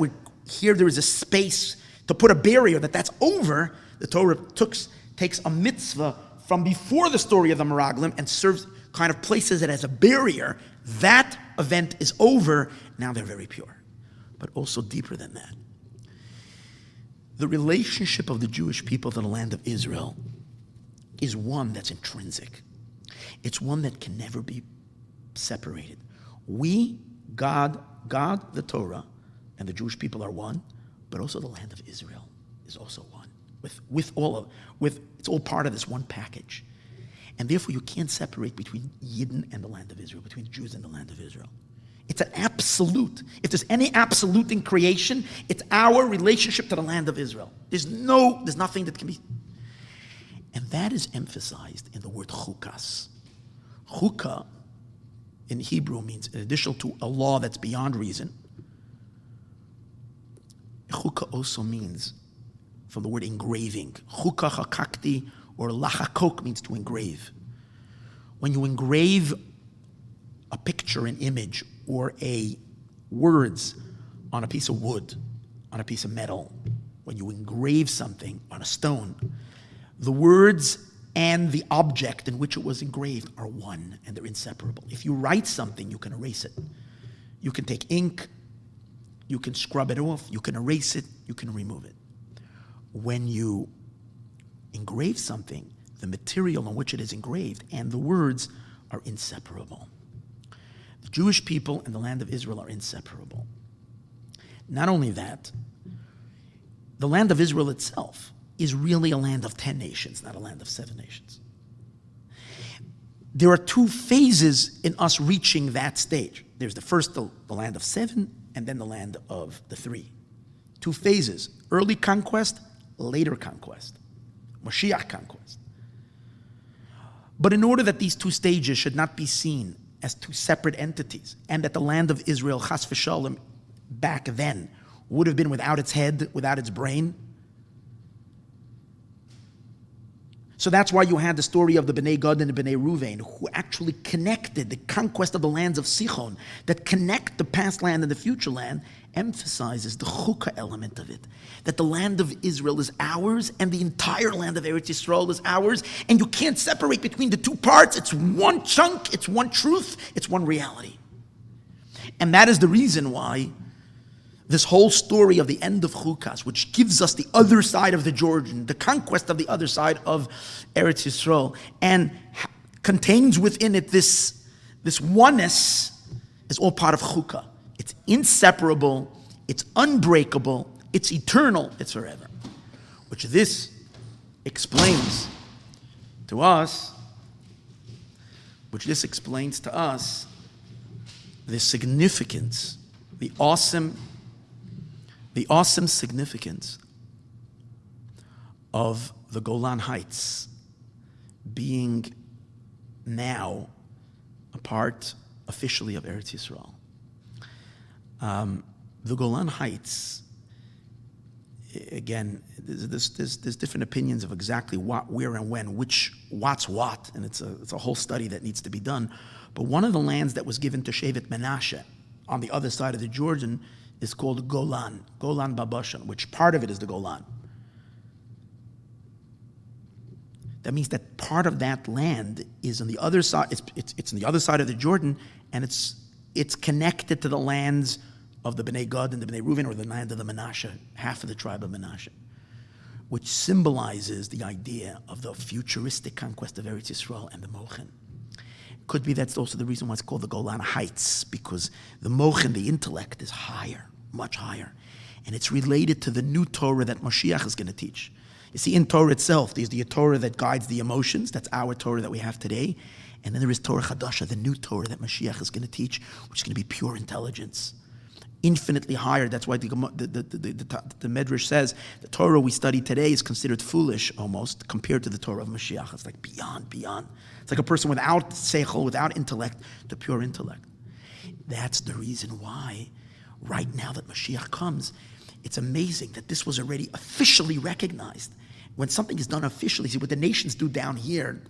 here there is a space to put a barrier that's over, the Torah takes a mitzvah from before the story of the Meraglim and places it as a barrier. That event is over. Now they're very pure. But also deeper than that. The relationship of the Jewish people to the land of Israel is one that's intrinsic. It's one that can never be separated. God, the Torah, and the Jewish people are one, but also the land of Israel is also one. It's all part of this one package. And therefore you can't separate between Yidden and the land of Israel, between Jews and the land of Israel. It's an absolute. If there's any absolute in creation, it's our relationship to the land of Israel. There's nothing that can be. And that is emphasized in the word chukas. Chukah in Hebrew means, in addition to a law that's beyond reason, chukah also means, from the word engraving. Chukah hakakti, or lachakok, means to engrave. When you engrave a picture, an image, or words on a piece of wood, on a piece of metal, when you engrave something on a stone, the words and the object in which it was engraved are one, and they're inseparable. If you write something, you can erase it. You can take ink, you can scrub it off, you can erase it, you can remove it. When you engrave something, the material on which it is engraved and the words are inseparable. The Jewish people and the land of Israel are inseparable. Not only that, the land of Israel itself is really a land of 10 nations, not a land of 7 nations. There are 2 phases in us reaching that stage. There's the first, the land of 7, and then the land of the 3. 2 phases, early conquest, later conquest, Mashiach conquest. But in order that these 2 stages should not be seen as 2 separate entities, and that the land of Israel, chas v'shalom, back then, would have been without its head, without its brain. So that's why you had the story of the Bnei Gad and the Bnei Reuven, who actually connected the conquest of the lands of Sichon, that connect the past land and the future land, emphasizes the chukah element of it, that the land of Israel is ours and the entire land of Eretz Yisrael is ours, and you can't separate between the 2 parts. It's one chunk, it's one truth, it's one reality. And that is the reason why this whole story of the end of Chukas, which gives us the other side of the Jordan, the conquest of the other side of Eretz Yisrael, and contains within it this oneness, is all part of Chukah. It's inseparable, it's unbreakable, it's eternal, it's forever. Which this explains to us, the significance, the awesome significance of the Golan Heights being now a part officially of Eretz Yisrael. The Golan Heights, again, there's different opinions of exactly what, where, and when, what's what, and it's a whole study that needs to be done. But one of the lands that was given to Shevet Menashe on the other side of the Jordan is called Golan Babashan, which part of it is the Golan. That means that part of that land is on the other side. It's on the other side of the Jordan, and it's connected to the lands of the Bnei Gad and the Bnei Reuven, or the land of the Menashe, half of the tribe of Menashe, which symbolizes the idea of the futuristic conquest of Eretz Yisrael and the Mochen. Could be that's also the reason why it's called the Golan Heights, because the Mochen, the intellect, is higher, much higher. And it's related to the new Torah that Mashiach is going to teach. You see, in Torah itself, there's the Torah that guides the emotions. That's our Torah that we have today. And then there is Torah Chadasha, the new Torah that Mashiach is going to teach, which is going to be pure intelligence. Infinitely higher. That's why the Medrash says the Torah we study today is considered foolish almost compared to the Torah of Mashiach. It's like beyond. It's like a person without seichel, without intellect, to pure intellect. That's the reason why right now that Mashiach comes, it's amazing that this was already officially recognized. When something is done officially, see what the nations do down here,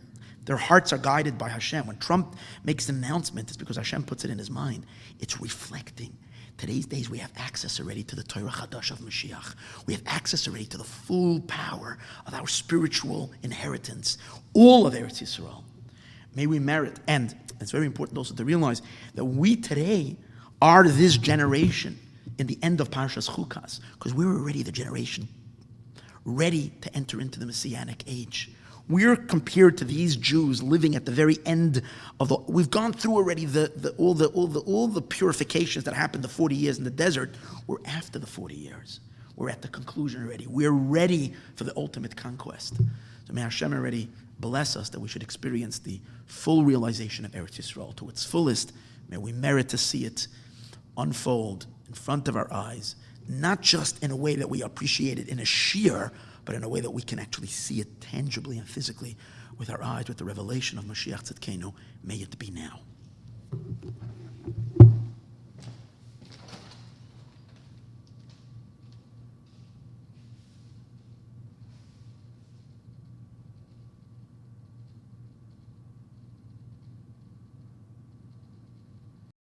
their hearts are guided by Hashem. When Trump makes an announcement, it's because Hashem puts it in his mind. It's reflecting. Today's days, we have access already to the Torah Chadash of Mashiach. We have access already to the full power of our spiritual inheritance, all of Eretz Yisrael. May we merit, and it's very important also to realize that we today are this generation in the end of Parshas Chukas, because we're already the generation ready to enter into the Messianic age. We're compared to these Jews living at the very end of we've gone through already all the purifications that happened the 40 years in the desert. We're after the 40 years. We're at the conclusion already. We're ready for the ultimate conquest. So may Hashem already bless us that we should experience the full realization of Eretz Yisrael to its fullest. May we merit to see it unfold in front of our eyes, not just in a way that we appreciate it in a shiur, but in a way that we can actually see it tangibly and physically with our eyes, with the revelation of Mashiach Tzidkenu. May it be now.